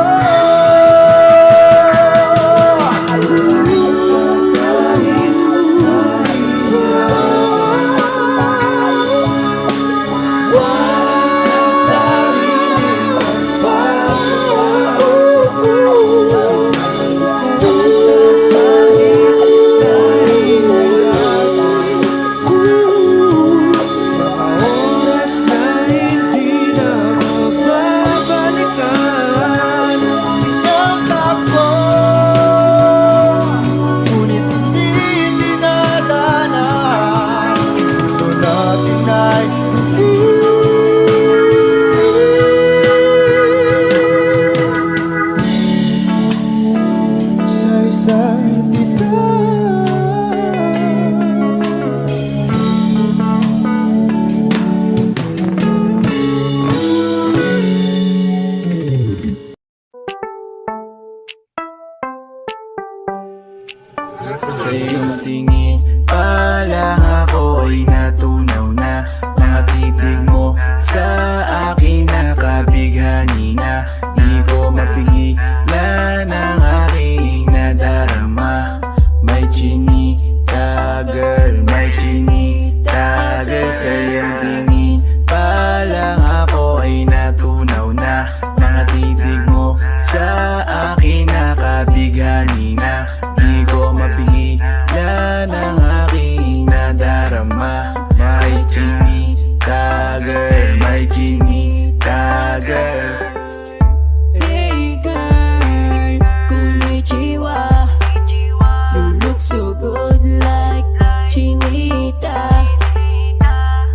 chinita.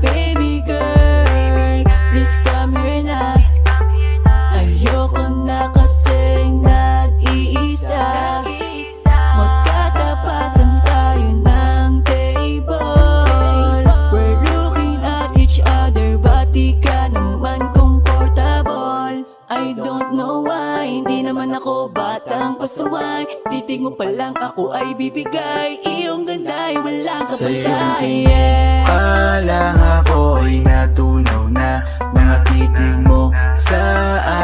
Baby girl, please come here na. Ayoko na kasing nag-iisa. Magkatapatan tayo ng table. We're looking at each other, ba't di ka naman comfortable? I don't know why, hindi naman ako batang pasuway. Titig mo pa lang ako ay bibigay. Iyong ganda ay walang Sa iyong kapatay. tingin pa lang ako ay natunaw na. Mga titig mo sa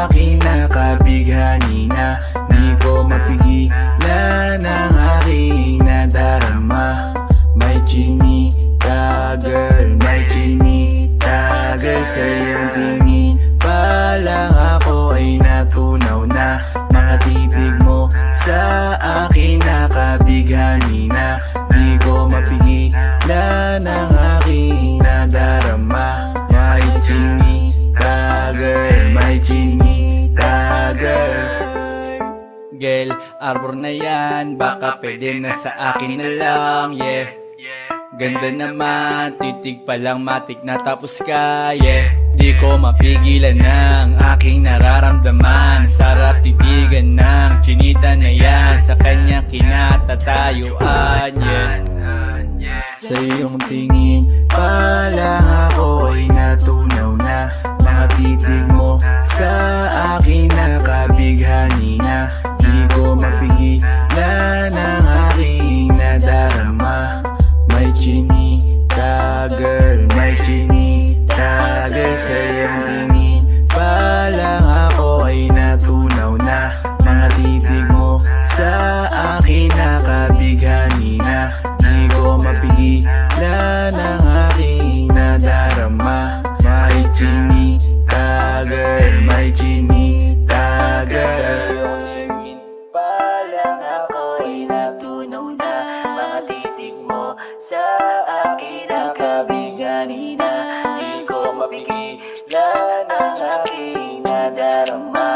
akin nakabighani na. Di ko mapigilan ang aking nadarama. May chinita girl, may chinita girl. Sa iyong tingin pa lang ako ay natunaw na. Mga titig mo sa akin nakabighani na. Di ko mapigilan ang aking nadarama. May chinita girl, may chinita girl. Girl, arbor na yan, baka pwede na sa akin na lang, yeah. Ganda naman, titig pa lang matik na tapos ka, yeah. Di ko mapigilan ng aking nararamdaman. Sarap titigan ng chinita na yan. Sa kanya kinatatayuan, yeah. Sa iyong tingin pa lang ako ay natunaw na. Mga titig mo sa akin nakabighani na. Di ko mapigilan ang aking nadarama. May chinita girl, may chinita girl. Sa iyong tingin pa lang ako ay natunaw na. Mga titig mo sa akin nakabighani na. Di ko mapigilan ang aking nadarama. May chinita girl, may chinita girl. Pa lang ako ay natunaw na. Mga titig mo sa akin nakabighani na. Di ko mapigilan ang aking nadarama.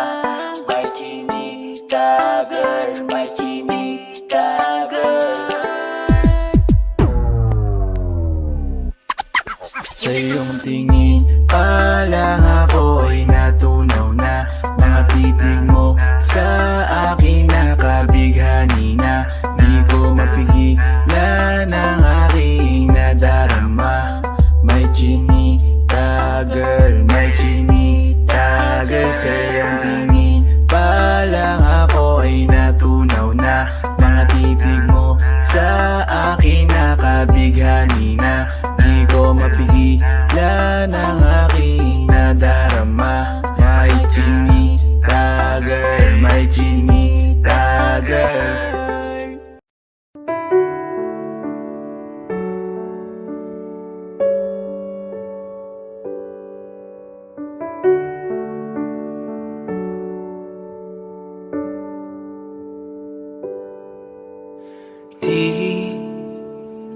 May chinita girl, may chinita girl. Sa iyong tingin pa lang ako ay natunaw na. Mga titig mo sa akin nakabighani na. Di ko mapigilan ang aking nadarama. May chinita girl, may chinita girl. Sa iyong tingin pa lang ako ay natunaw na. Mga titig mo sa akin nakabighani na. Di ko mapigilan ang aking nadarama. May chinita girl, may chinita girl.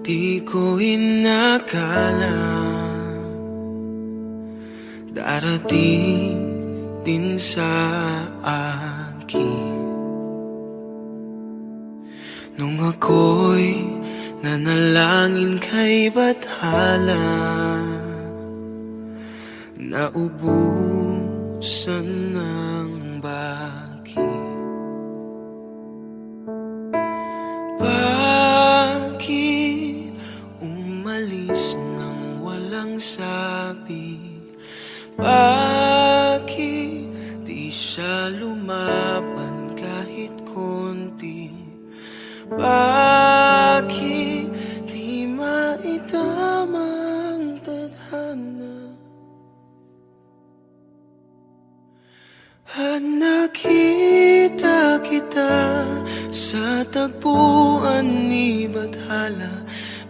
Di ko inakala darating din sa akin nung ako'y nanalangin kay Bathala. Naubusan ng bakit. Bakit umalis nang walang sabi? Bakit di siya lumaban kahit konti? Bakit di maitamang tadhana? At nakita kita sa tagpuan ni Bathala.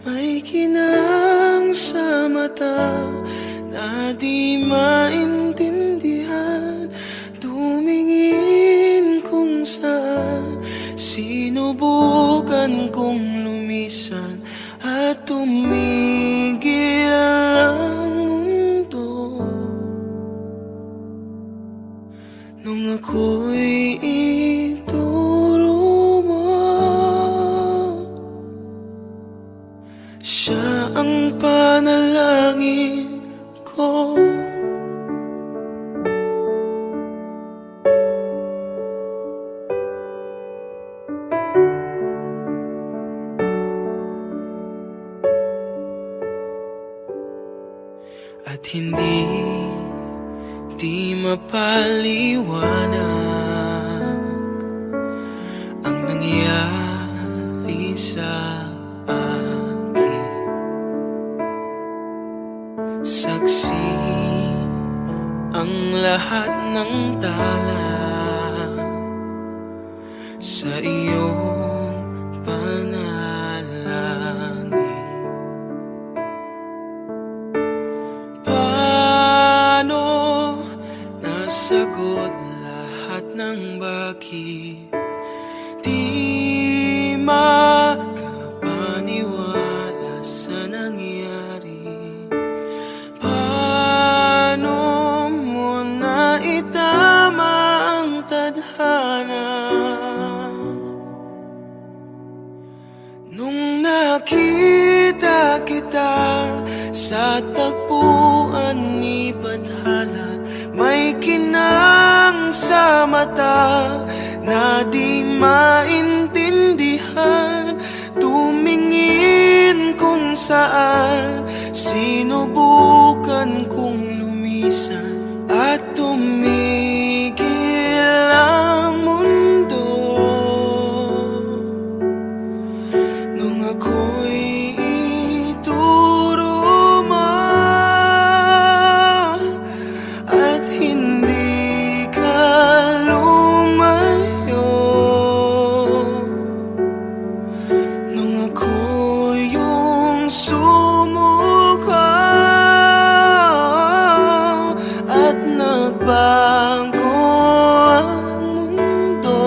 May kinang sa mata na di maintindihan. Tumingin kung saan sinubukan kong lumisan at tumigil ang mundo. Nung ako'y ituro mo siya. Siya ang panalangin ko. At hindi di mapaliwanag ang nangyari sa akin. Saksi ang lahat ng tala sa iyong panalangin. Paano nasagot lahat ng bakit di makapaniwala sa nangyari? Paano mo naitama ang tadhana nung nakita kita sa tagpuan ni Bathala? May kinang sa mata na di maintindihan, tumingin kung saan, sinubukan kong lumisan at tumigil ang mundo nung ako'y ituro mo at hindi ka lumayo. Nung ako yung sumuko at nagbago ang mundo,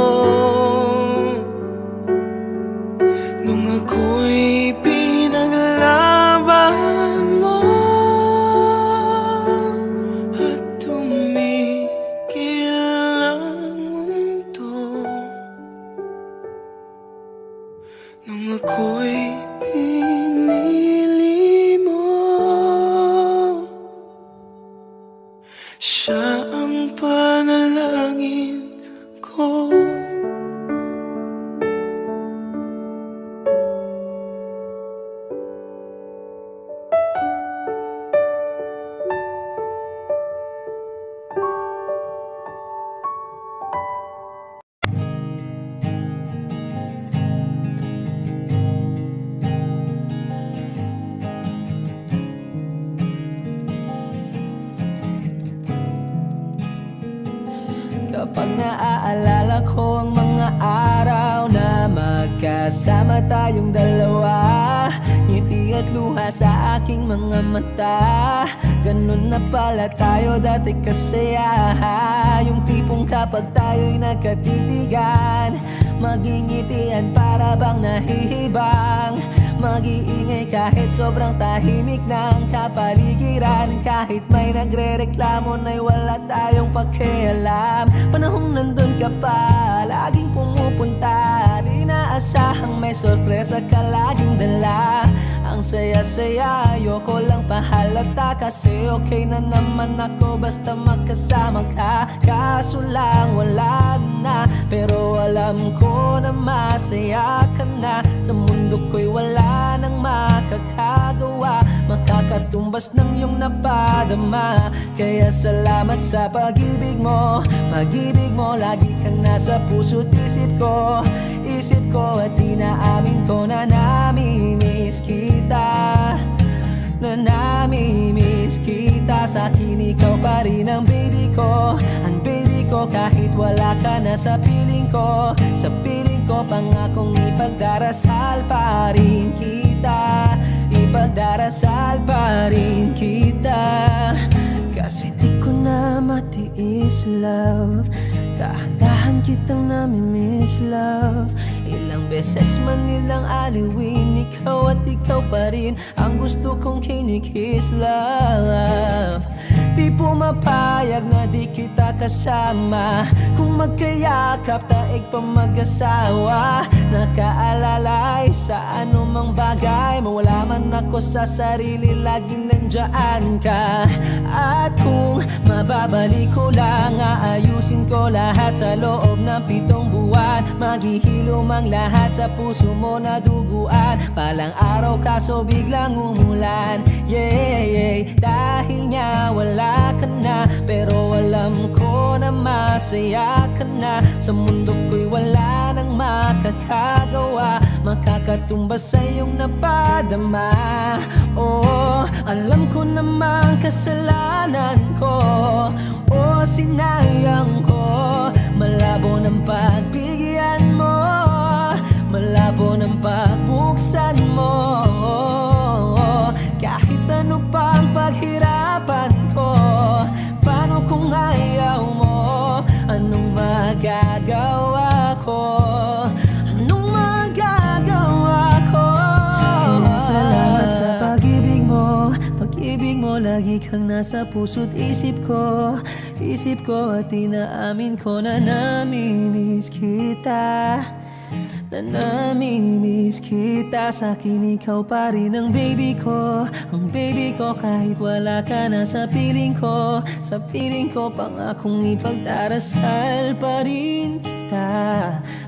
nung ako'y pinaglaban mo at tumigil ang mundo, nung ako'y pinili mo. Siya ang panalangin ko. Kapag naaalala ko ang mga araw na magkasama tayong dalawa, ngiti at luha sa aking mga mata. Ganun na pala tayo dati kasaya, yung tipong kapag tayo'y nagkatitigan, magingitian para bang nahihibang, mag-iingay kahit sobrang tahimik ng kapaligiran. Kahit may nagre-reklamo na'y wala tayong pakialam. Panahong nandun ka pa, laging pumupunta, di naasahang may sorpresa ka laging dala. Ang saya-saya, ayoko lang pahalata, kasi okay na naman ako basta magkasama ka. Kaso lang wala na, pero alam ko na masaya ka na. Sa mundo ko'y wala nang makakagawa, makakatumbas ng iyong napadama. Kaya salamat sa pag-ibig mo, pag-ibig mo. Lagi kang nasa puso't isip ko, isip ko. At inaamin ko na namimiss kita, na namimiss kita. Sa akin ikaw pa rin ang baby ko, ang baby ko. Kahit wala ka na sa piling ko, sa piling ko, pangakong ipagdarasal pa rin kita, ipagdarasal pa rin kita. Kasi di ko na matiis, love, dahan-dahan kitang namimiss, love. Ilang beses man nilang aliwin, ikaw at ikaw pa rin ang gusto kong kinikiss, love. Di pumapayag na di kita kasama. Kung magkayakap taig pa mag-asawa. Nakaalalay sa anumang bagay. Mawala man ako sa sarili, laging nandyan ka. At kung mababalik ko lang, aayusin ko lahat sa loob ng 7 buwan. Maghihilom ang lahat sa puso mo na duguan. Palang araw kaso biglang umulan. Yeah, dahil nga wala ka na, pero alam ko na masaya ka na. Sa mundo ko'y wala nang makakagawa, makakatumbas sa iyong napadama. Oh, alam ko namang kasalanan ko, oh sinayang ko. Malabo ng pagbigyan mo, malabo ng pagbuksan mo. Kahit ano pang paghirapan ko, paano kung ayaw mo? Anong magagawa ko? Anong magagawa ko? Kaya salamat sa pag-ibig mo. Pag-ibig mo, lagi kang nasa puso't isip ko. Isip ko at inaamin ko na namimiss kita. Na namimiss kita. Sa'kin ikaw pa rin ang baby ko. Ang baby ko kahit wala ka na sa piling ko. Sa piling ko pangakong ipagdarasal pa rin kita.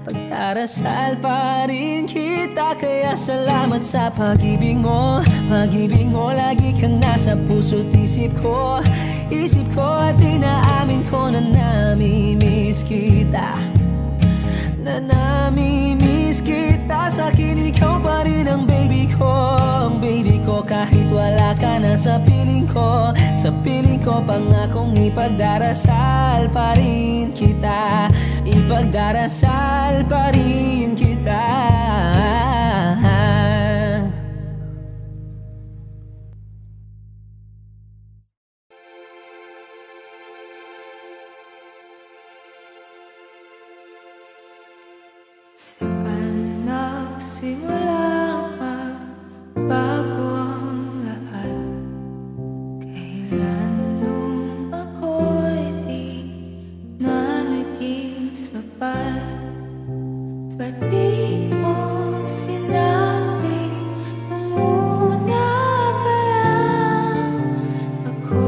Pagdarasal pa rin kita. Kaya salamat sa pag-ibig mo. Pag-ibig mo, lagi kang nasa puso't isip ko. Isip ko at inaamin ko na namimiss kita. Na namimiss kita. Sa'kin ikaw pa rin ang baby ko. Ang baby ko kahit wala ka na sa piling ko. Sa piling ko pangakong ipagdarasal pa rin kita. Ipagdarasal pa rin kita. Nagsimula magbago ang lahat. Kailan nung ako'y di na naging sapat. Ba't di mo sinabi nung una pa lang ako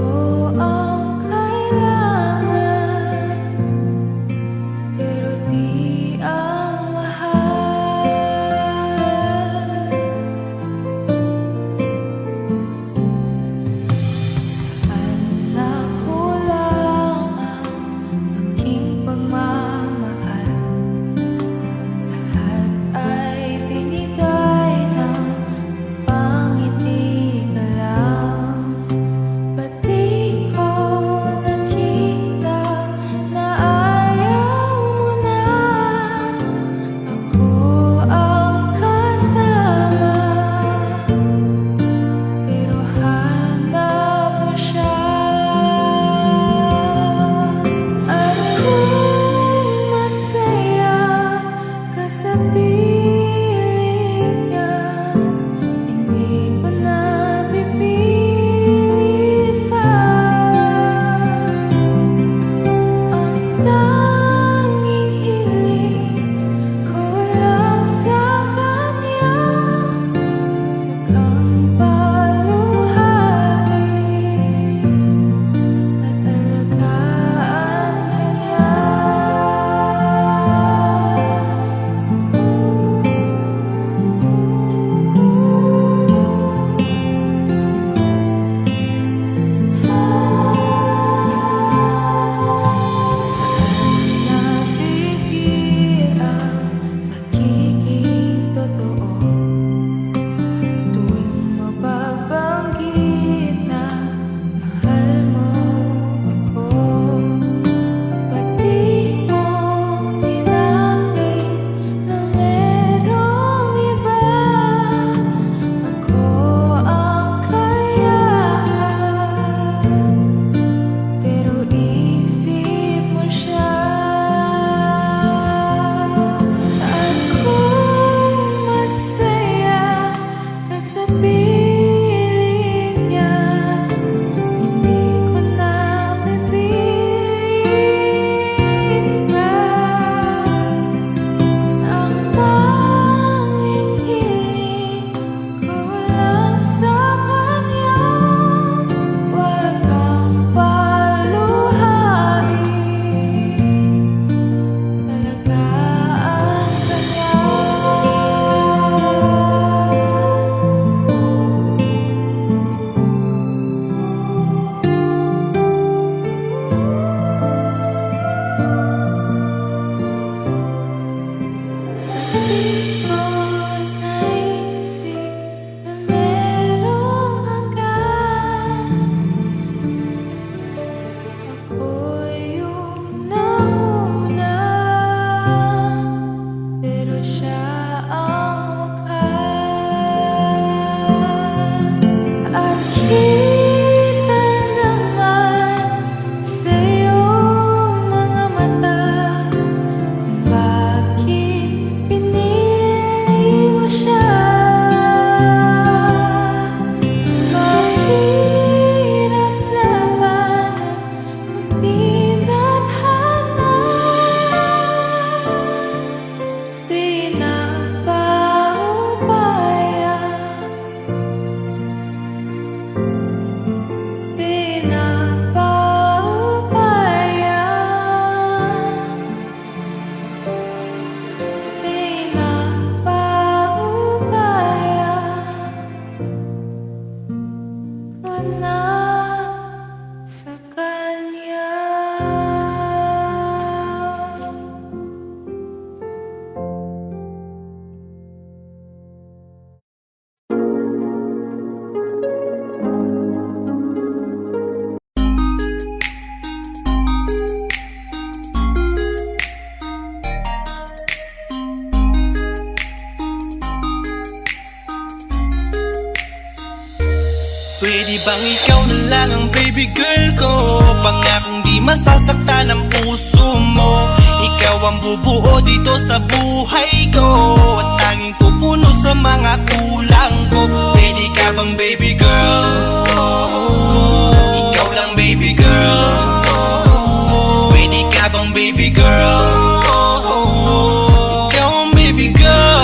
ang kailangan? Pero di ang mahal na sa kanya. Pwede bang ikaw na lang ang baby girl ko? Pangakong di masasaktan ang puso mo. Ikaw ang bubuo dito sa buhay ko, at tanging pupuno sa mga kulang ko. Pwede ka bang baby girl? Ikaw lang baby girl. Pwede ka bang baby girl? Ikaw ang baby girl.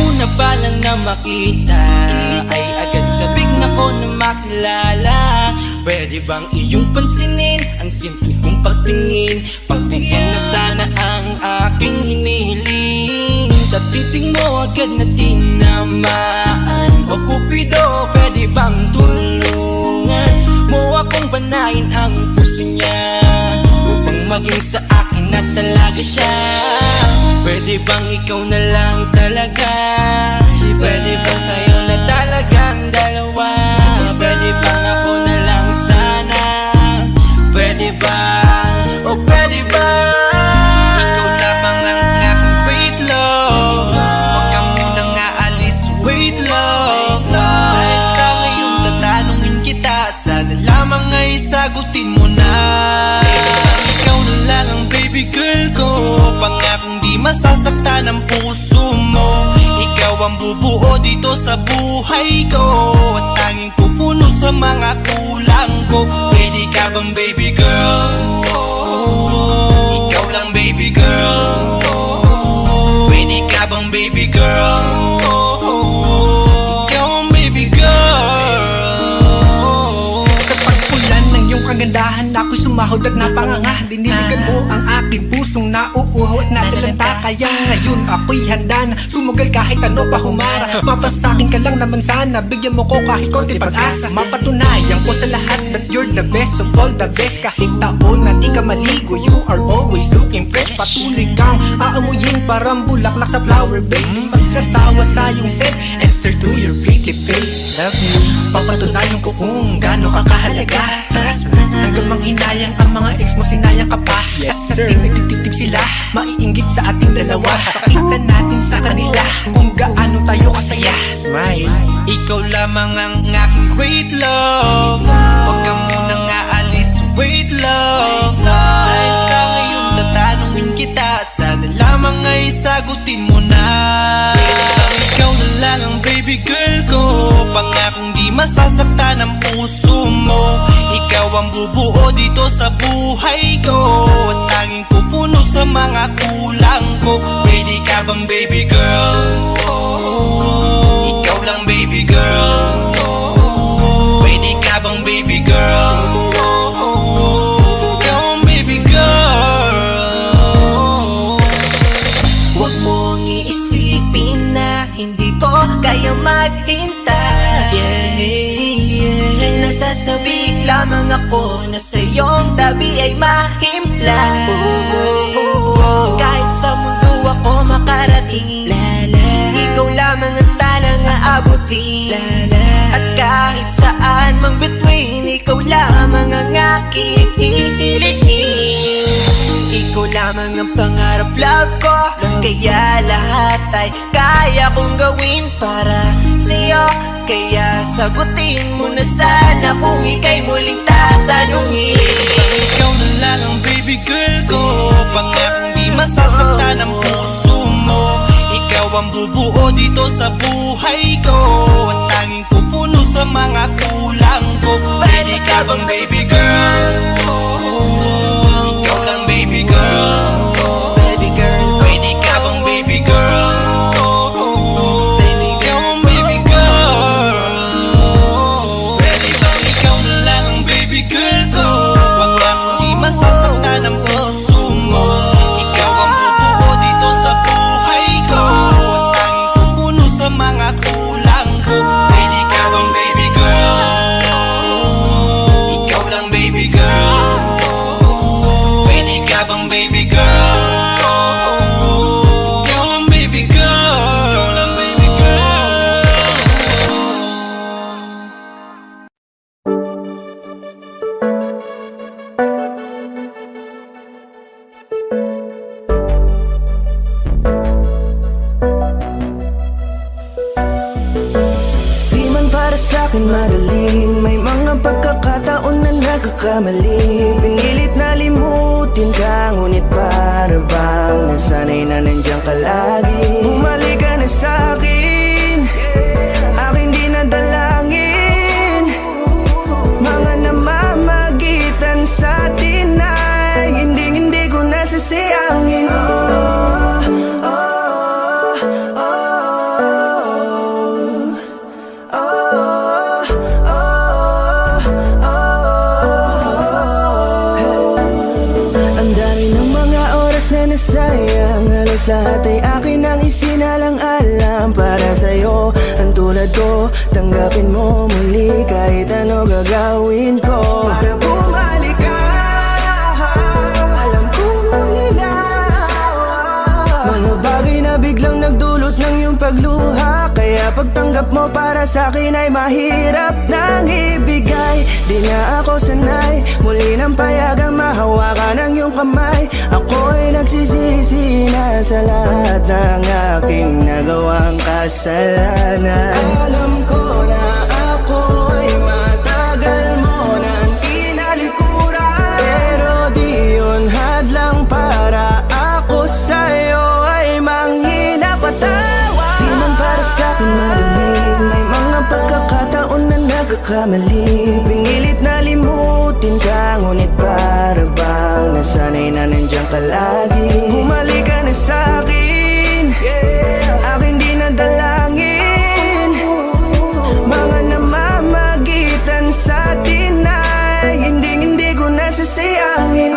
Una pa lang na makita ay agad sabik na ko na makilala. Pwede bang iyong pansinin ang simple kong pagtingin? Pagbigyan na sana ang aking hinihiling. Sa titing mo agad na tinamaan. O Cupido, pwede bang tulungan mo akong banayin ang puso niya, upang maging sa akin na talaga siya? Pwede bang ikaw na lang talaga? Pwede bang tayo na talagang dalawa? Pwede bang ako na lang sana? Pwede ba? O pwede ba? Ikaw lamang ang aking great love. Huwag ka munang aalis, wait love. Dahil sa ngayon tatanungin kita, at sana lamang ay sagutin mo na. Ikaw na lang ang baby girl ko, pangakong di masasaktan ang puso mo. Ikaw ang bubuo dito sa buhay ko, at tanging pupuno sa mga kulang ko. Pwede ka bang baby girl? Ikaw lang baby girl. Pwede ka bang baby girl? Ikaw ang baby girl. Sa pagpulan ng iyong kagandahan, ako'y sumahod at napanganga. Diniligan mo ang aking pusong nauuhaw at natalanta. Kaya ngayon ako'y handa na sumugal kahit ano pa humara. Mapasakin ka lang naman sana, bigyan mo ko kahit konti pag-asa. Mapatunayan ko sa lahat that you're the best of all the best. Kahit taon na di ka maligo, you are always looking fresh. Patuloy kang aamuyin parang bulaklak sa flower base. Di magsasawa sa iyong set and stare to your pretty face. Love you, papatunayan ko kung gaano ka kahalaga. Hanggang manghinayang ang mga ex mo, sinayang ka pa. Yes, at sir, nagtitig sila, maiinggit sa ating dalawa. Pakita natin sa kanila kung gaano tayo kasaya. Smile. Ikaw lamang ang aking great love. Huwag ka munang aalis, wait love. Dahil sa ngayon tatanungin kita, at sana lamang ay sagutin mo na. Ikaw na lang ang baby girl ko, pangakong di masasaktan ang puso mo. Ikaw ang bubuo dito sa buhay ko, at tanging pupuno sa mga kulang ko. Pwede ka bang baby girl? Ikaw lang baby girl. Pwede ka bang baby girl? Ikaw ang baby girl. Huwag mong iisipin na hindi ko kaya maghintay. Nasasabik lamang ako na sa iyong tabi ay mahimpla. Kahit sa mundo ako makarating, ikaw lamang ang talang aabutin. At kahit saan mang between, ikaw lamang ang aking hihilihin. Ikaw lamang ang pangarap, love ko. Kaya lahat ay kaya kong gawin para sa'yo. Kaya sagutin mo na sana kung ika'y muling tatanungin. Ikaw na lang ang baby girl ko, pangakong di masasaktan ang puso mo. Ikaw ang bubuo dito sa buhay ko, at tanging pupuno sa mga kulang ko. Pwede ka bang baby girl? Ikaw lang baby girl. Baby girl. Pwede ka bang baby girl? Ikaw ang baby girl. Pwede bang ikaw na lang ang baby girl ko, pangakong di masasaktan ang puso mo. Ikaw ang bubuo dito sa buhay ko, at tanging pupuno sa mga kulang ko. Pwede ka para sa'kin madaling, may mga pagkakataon na nagkakamali. Pinilit na limutin ka, ngunit para bang nasanay na nandiyan ka lagi. Bumalik ka na sa'kin, aking di nadalangin. Mga namamagitan sa atin ay hindi ko nasasayangin. Ang dami ng mga oras na nasayang, halos lahat ay akin ang isinalang-alam para sa'yo. Ang tulad ko, tanggapin mo muli kahit ano gagawin ko para bumalik ka. Alam kong ulinaw mga bagay na biglang nagdulot ng iyong pagluha, kaya pagtanggap mo para sa'kin ay mahirap nang ibigay. Di na ako sanay, muli nang payagang mahawakan ang iyong kamay. Ako'y nagsisisi na sa lahat ng aking nagawang kasalanan. Alam ko na ako'y matagal mo nang tinalikuran, pero di yun hadlang para ako sa'yo ay manghina patawa. Di man para sa'kin madaling, may mga pagkakataon na nagkakamali. Pinilit na limutin ka, ngunit para bang nasanay na nandiyan ka lagi. Bumalik ka na sa'kin, aking di nadalangin. Mga namamagitan sa atin ay hindi ko nasasayangin.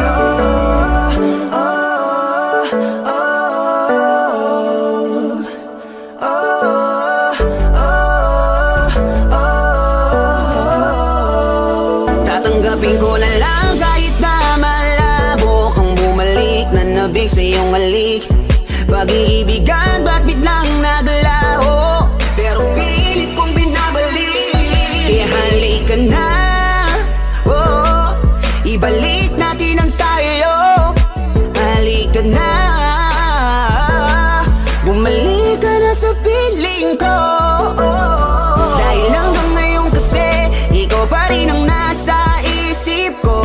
Tatanggapin ko na lang kahit na malabo kang bumalik na nabig sa iyong halik. Pag-iibigan ba't biglang naglaho, pero pilit kong binabalik. Ihalik ka na, oh, ibalik natin ang tayo. Halik ka na, bumalik ka na sa piling ko. Dahil hanggang ngayon kasi ikaw pa rin ang nasa isip ko.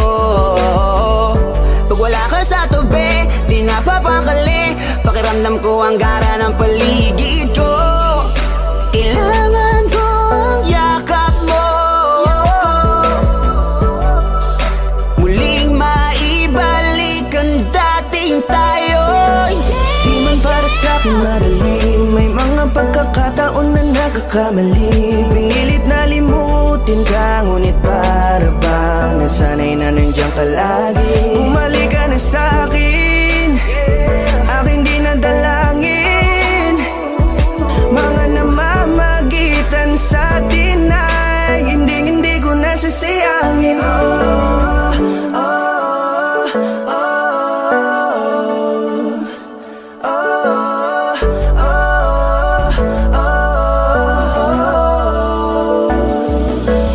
Pag wala ka sa tabi, di napapakali. Pakiramdam ko ang gara ng paligid ko. Kailangan ko ang yakap mo, muling maibalik ang dating tayo. Di man para sa'kin madaling, may mga pagkakataon na nagkakamali. Pinilit na limutin ka, ngunit para bang nasanay na nandiyan ka lagi. Bumalik ka na sa'kin, aking di nadalangin. Mga namamagitan sa atin ay hindi ko nasasayangin.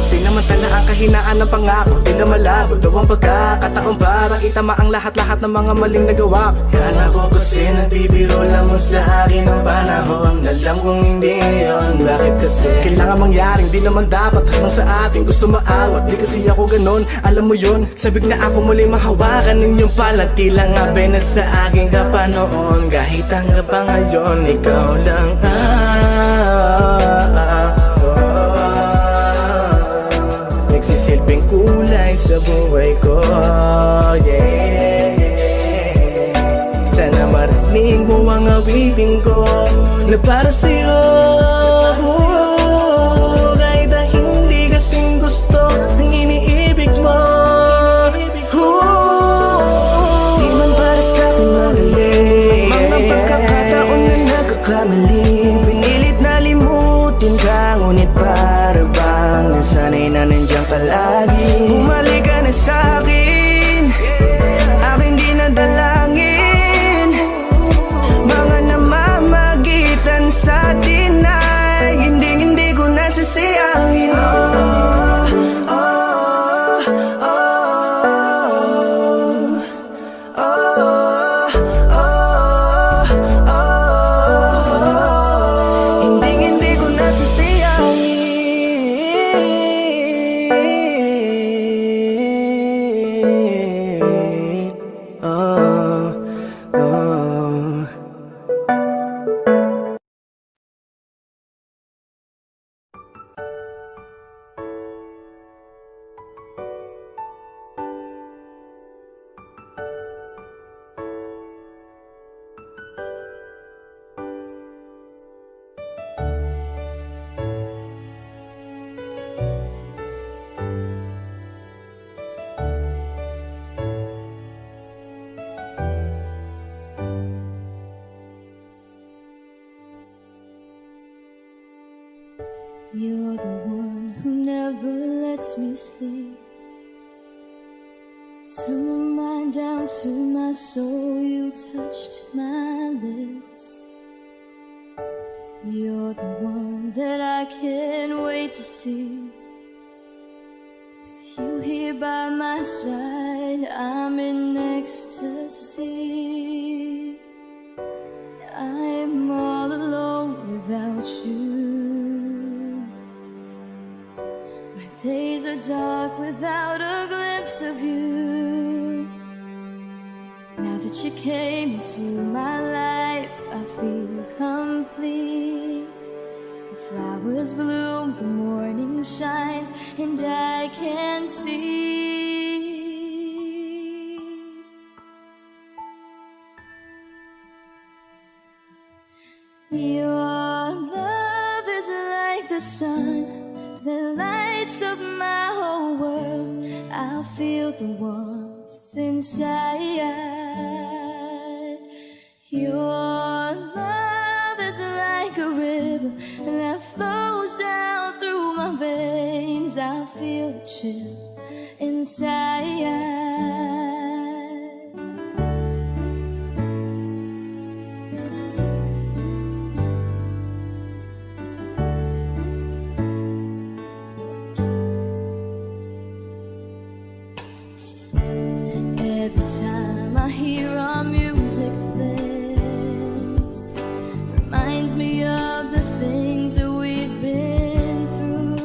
Sinamantala ang kahinaan ng pangako, di na malabo daw ang pagkakataon para itama ang lahat-lahat ng mga maling nagawa ko. Kala ko kasi nabibiro lang mo sa akin ang panahon, alam kong hindi ngayon. Bakit kasi kailangan mangyaring di naman dapat hanggang sa atin gusto maawat? Di kasi ako ganon, alam mo yun. Sabik na ako muli mahawakan ninyong palat, tilang abe na sa akin ka pa noon. Kahit hanggang pa ngayon, ikaw lang nagsisilbing kulay sa buhay ko, yeah. Sana marinig mo ang awitin ko na para sa'yo, kahit na hindi kasing gusto ng iniibig mo. Di man para sa'kin magaling, may mga pagkakataon na nagkakamali. Pinilit na limutin ka, ngunit para bang nasanay na nandiyan ka lagi. Bumalik ka na sa'kin, aking di nadalangin. Mga namamagitan sa atin ay hindi ko nasasayangin. Hindi ko nasasayangin. You're the one who never lets me sleep. Turn my mind down to my soul, you touched my lips. You're the one that I can't wait to see. With you here by my side, I'm in ecstasy. I'm all alone without you. My days are dark without a glimpse of you. Now that you came into my life, I feel complete. The flowers bloom, the morning shines, and I can see. Your love is like the sun that lights up my whole world. I feel the warmth inside. Your love is like a river that flows down through my veins. I feel the chill inside. Every time I hear our music play, reminds me of the things that we've been through.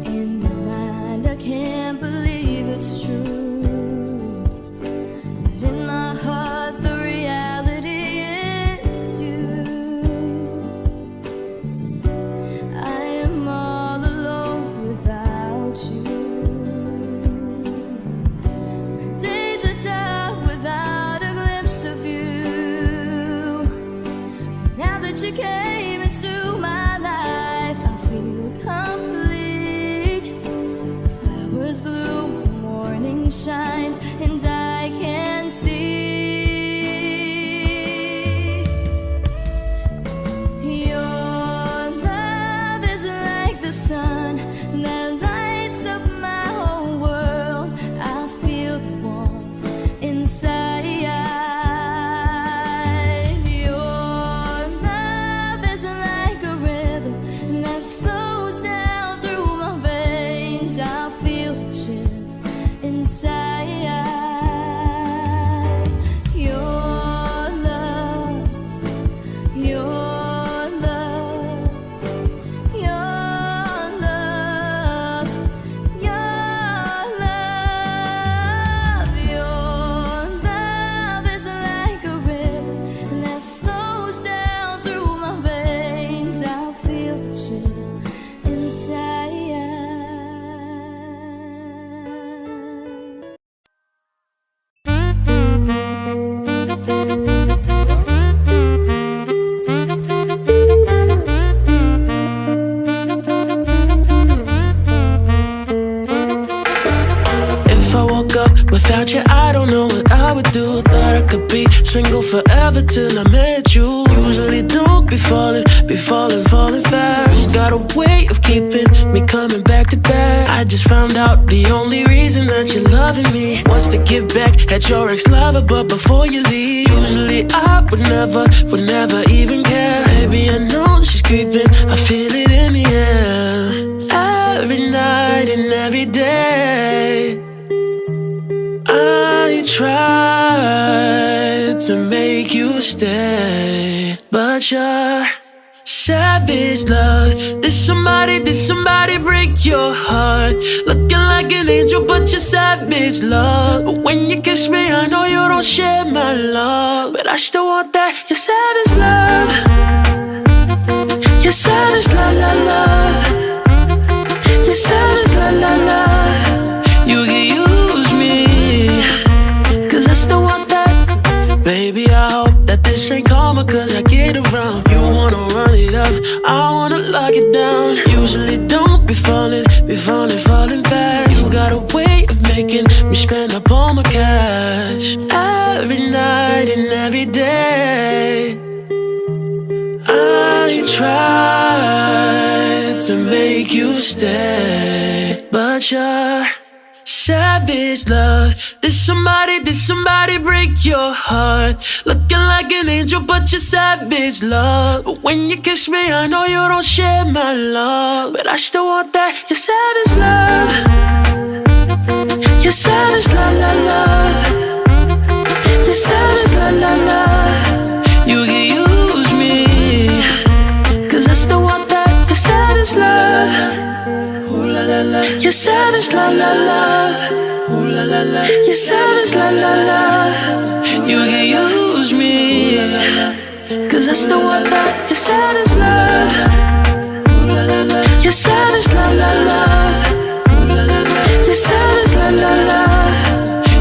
In my mind, I can't believe it's true, but in my heart, the reality is you. I am all alone without you. You came into my life, I feel complete. The flowers bloom, the morning shines, and I can see. Your love is like the sun that lights up my whole world. I feel the warmth inside. Without you, I don't know what I would do. Thought I could be single forever till I met you. Usually don't be falling fast. Got a way of keeping me coming back to back. I just found out the only reason that you're loving me was to get back at your ex-lover, but before you leave, usually I would never even care. Baby, I know she's creeping, I feel it in the air. Every night and every day I tried to make you stay, but you're savage love. Did somebody break your heart? Looking like an angel, but you're savage love. But when you kiss me, I know you don't share my love, but I still want that. You're savage love. You're savage love, love, love. You're savage love, love, love. You can use me, cause I still want that. Baby, I hope that this ain't karma, cause I get around. You wanna run it up, I wanna lock it down. Usually don't be falling fast. You got a way of making me spend up all my cash. Every night and every day I tried to make you stay, but you're savage love. Did somebody break your heart? Looking like an angel, but you're savage love. But when you kiss me, I know you don't share my love, but I still want that. You're savage love. You're savage love, love, love. You're savage love, love, love. You can use me, 'cause I still want that. You're savage love. Ooh la la la. You're savage love, love, love. Ooh la la la. You're savage love, love, love. You can use me, 'cause I still want that. You're savage love. Ooh la la la. You're savage love, love, love. Ooh la la la. You're savage love, love, love.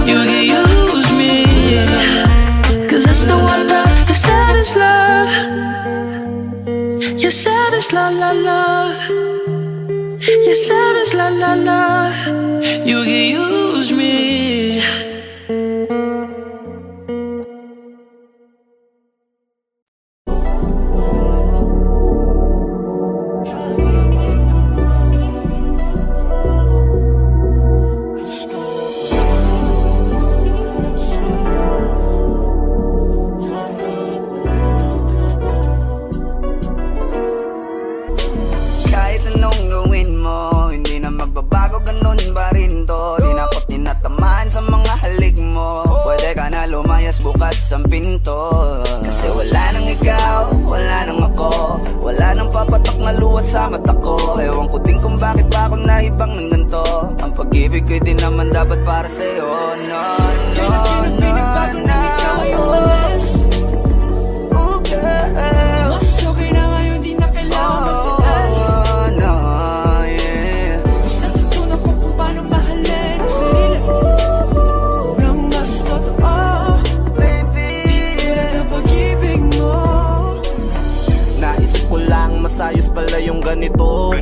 You can use me, 'cause I still want that. You're savage love. You're savage love, love, love. You're savage love, love, love. You can use me. Kahit anong gawin mo, hindi na magbabago, ganun pa rin to. Di na ako tinatamaan sa mga halik mo. Pwede ka na lumayas, bukas ang pinto. Kasi wala nang ikaw, wala nang ako. Wala nang papatok na luwas sa mata ko. Ewan ko din kung bakit ba ako naibang ng ganito. Ang pag-ibig ko'y di naman dapat para sa'yo. No, no, no, no. Oh, girl. Mas okay na ngayon, di na kailangan magtaas. Oh, no, yeah. Basta tutunan ko kung paano mahalin ang sarili nang mas totoo. Baby, Di tulad ng pag-ibig mo. Naisip ko lang masayos pala yung ganito.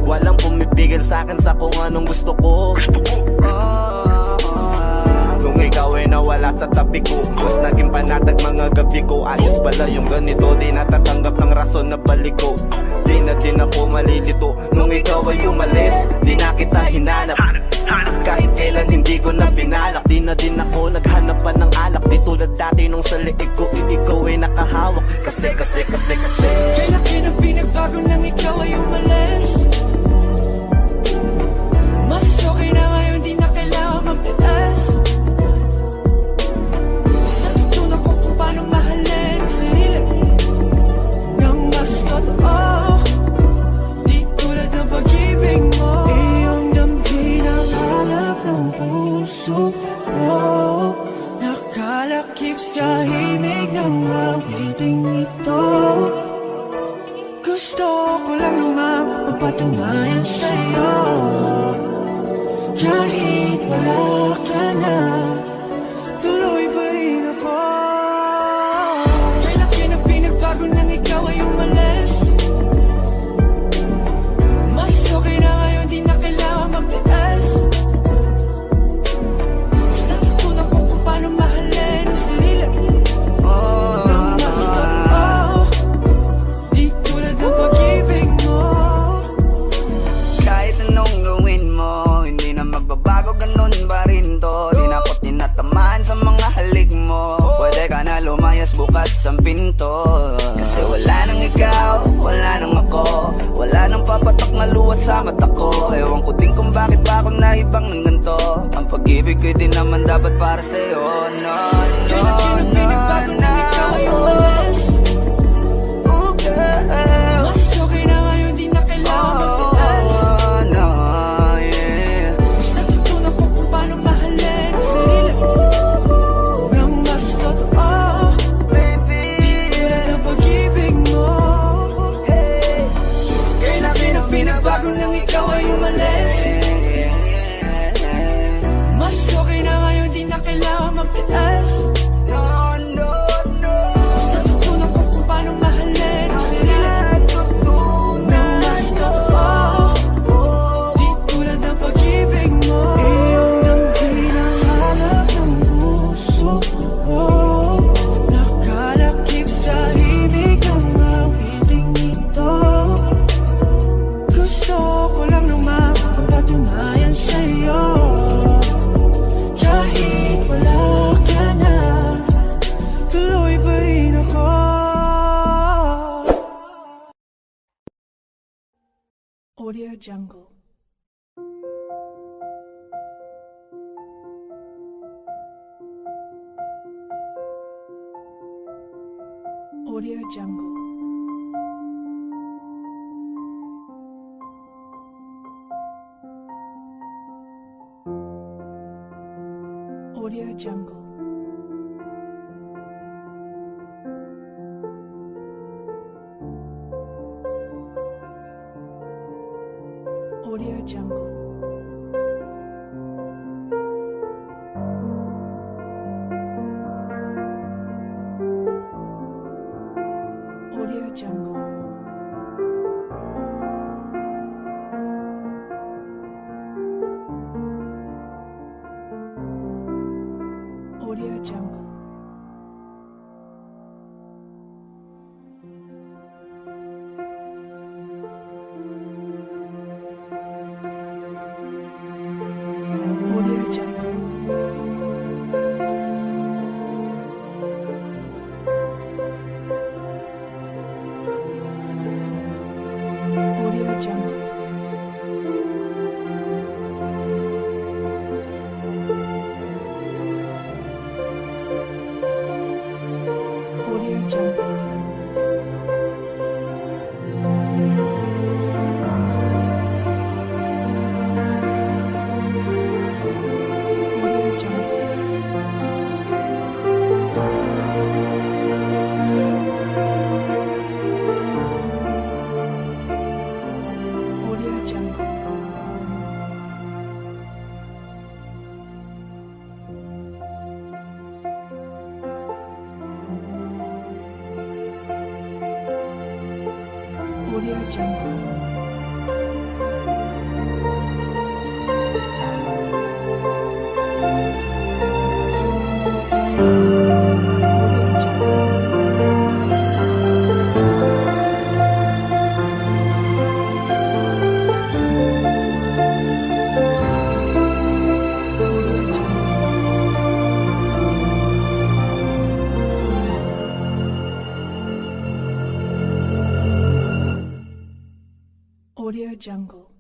Walang pumipigil sa'kin sa kung anong gusto ko. Nung ikaw ay nawala sa tabi ko, mas naging panatag mga gabi ko. Ayos pala yung ganito, di natatanggap ng rason na balik ko. Di na din ako malilito. Nung ikaw ay umalis, di na kita hinanap. Kahit kailan hindi ko na binalak. Di na din ako naghanap pa ng alak. Di tulad dati nung sa liig ko, ikaw ay nakahawak. Kasi Kailan kinang pinagbago nang ikaw ay umalis? Mas okay na ngayon, di na kailangan magtaas. Basta tutunan ko kung paano mahalin ang sarili nang mas totoo. Di tulad ng pag-ibig mo. Iyong damhin ang hanap ng puso mo. Nakalakip sa himig ng awiting ito. Gusto ko lang naman mapatunayan sa'yo. Kahit wala ka na, tuloy pa rin ako. Kailan kinang pinagbago nang ikaw ay umalis? Mas okay na ngayon, di na kailangan magtaas. Basta tutunan ko kung paano mahalin ang sarili nang mas totoo. Di tulad ng pag-ibig mo. kahit anong gawin mo, hindi na magbabago, ganun pa rin to. Di na ako tinatamaan sa mga halik mo. Pwede ka na lumayas, bukas ang pinto. Kasi wala nang ikaw, wala nang ako. Wala nang papatok na luwas sa mata ko. Ewan ko din kung bakit ba ako naibang ng ganito. Ang pag-ibig ko'y di naman dapat para sa'yo. No, no, Kailan kinang pinagbago nang ikaw ay umalis? Oh, girl. Mas okay na ngayon, di na kailangan magtaas. Oh, no, yeah. Basta tutunan ko kung paano mahalin ang sarili nang mas totoo. Baby, Di tulad ng pag-ibig mo. Kailan kinang pinagbago nang ikaw ay umalis? Mas okay na ngayon, di na kailangan magtaas. no, no, no. Basta tutunan ko kung paano mahalin ang sarili nang mas totoo. Di tulad ng pag-ibig mo. Iyong damhin ang hanap ng puso mo. Nakalakip sa himig Audio Jungle. Audio Jungle. Audio Jungle. Audio Jungle. Audio Jungle. Audio Jungle. Audio Jungle. Audio Jungle. Audio Jungle. Audio Jungle. Audio Jungle. Audio Jungle. Audio Jungle.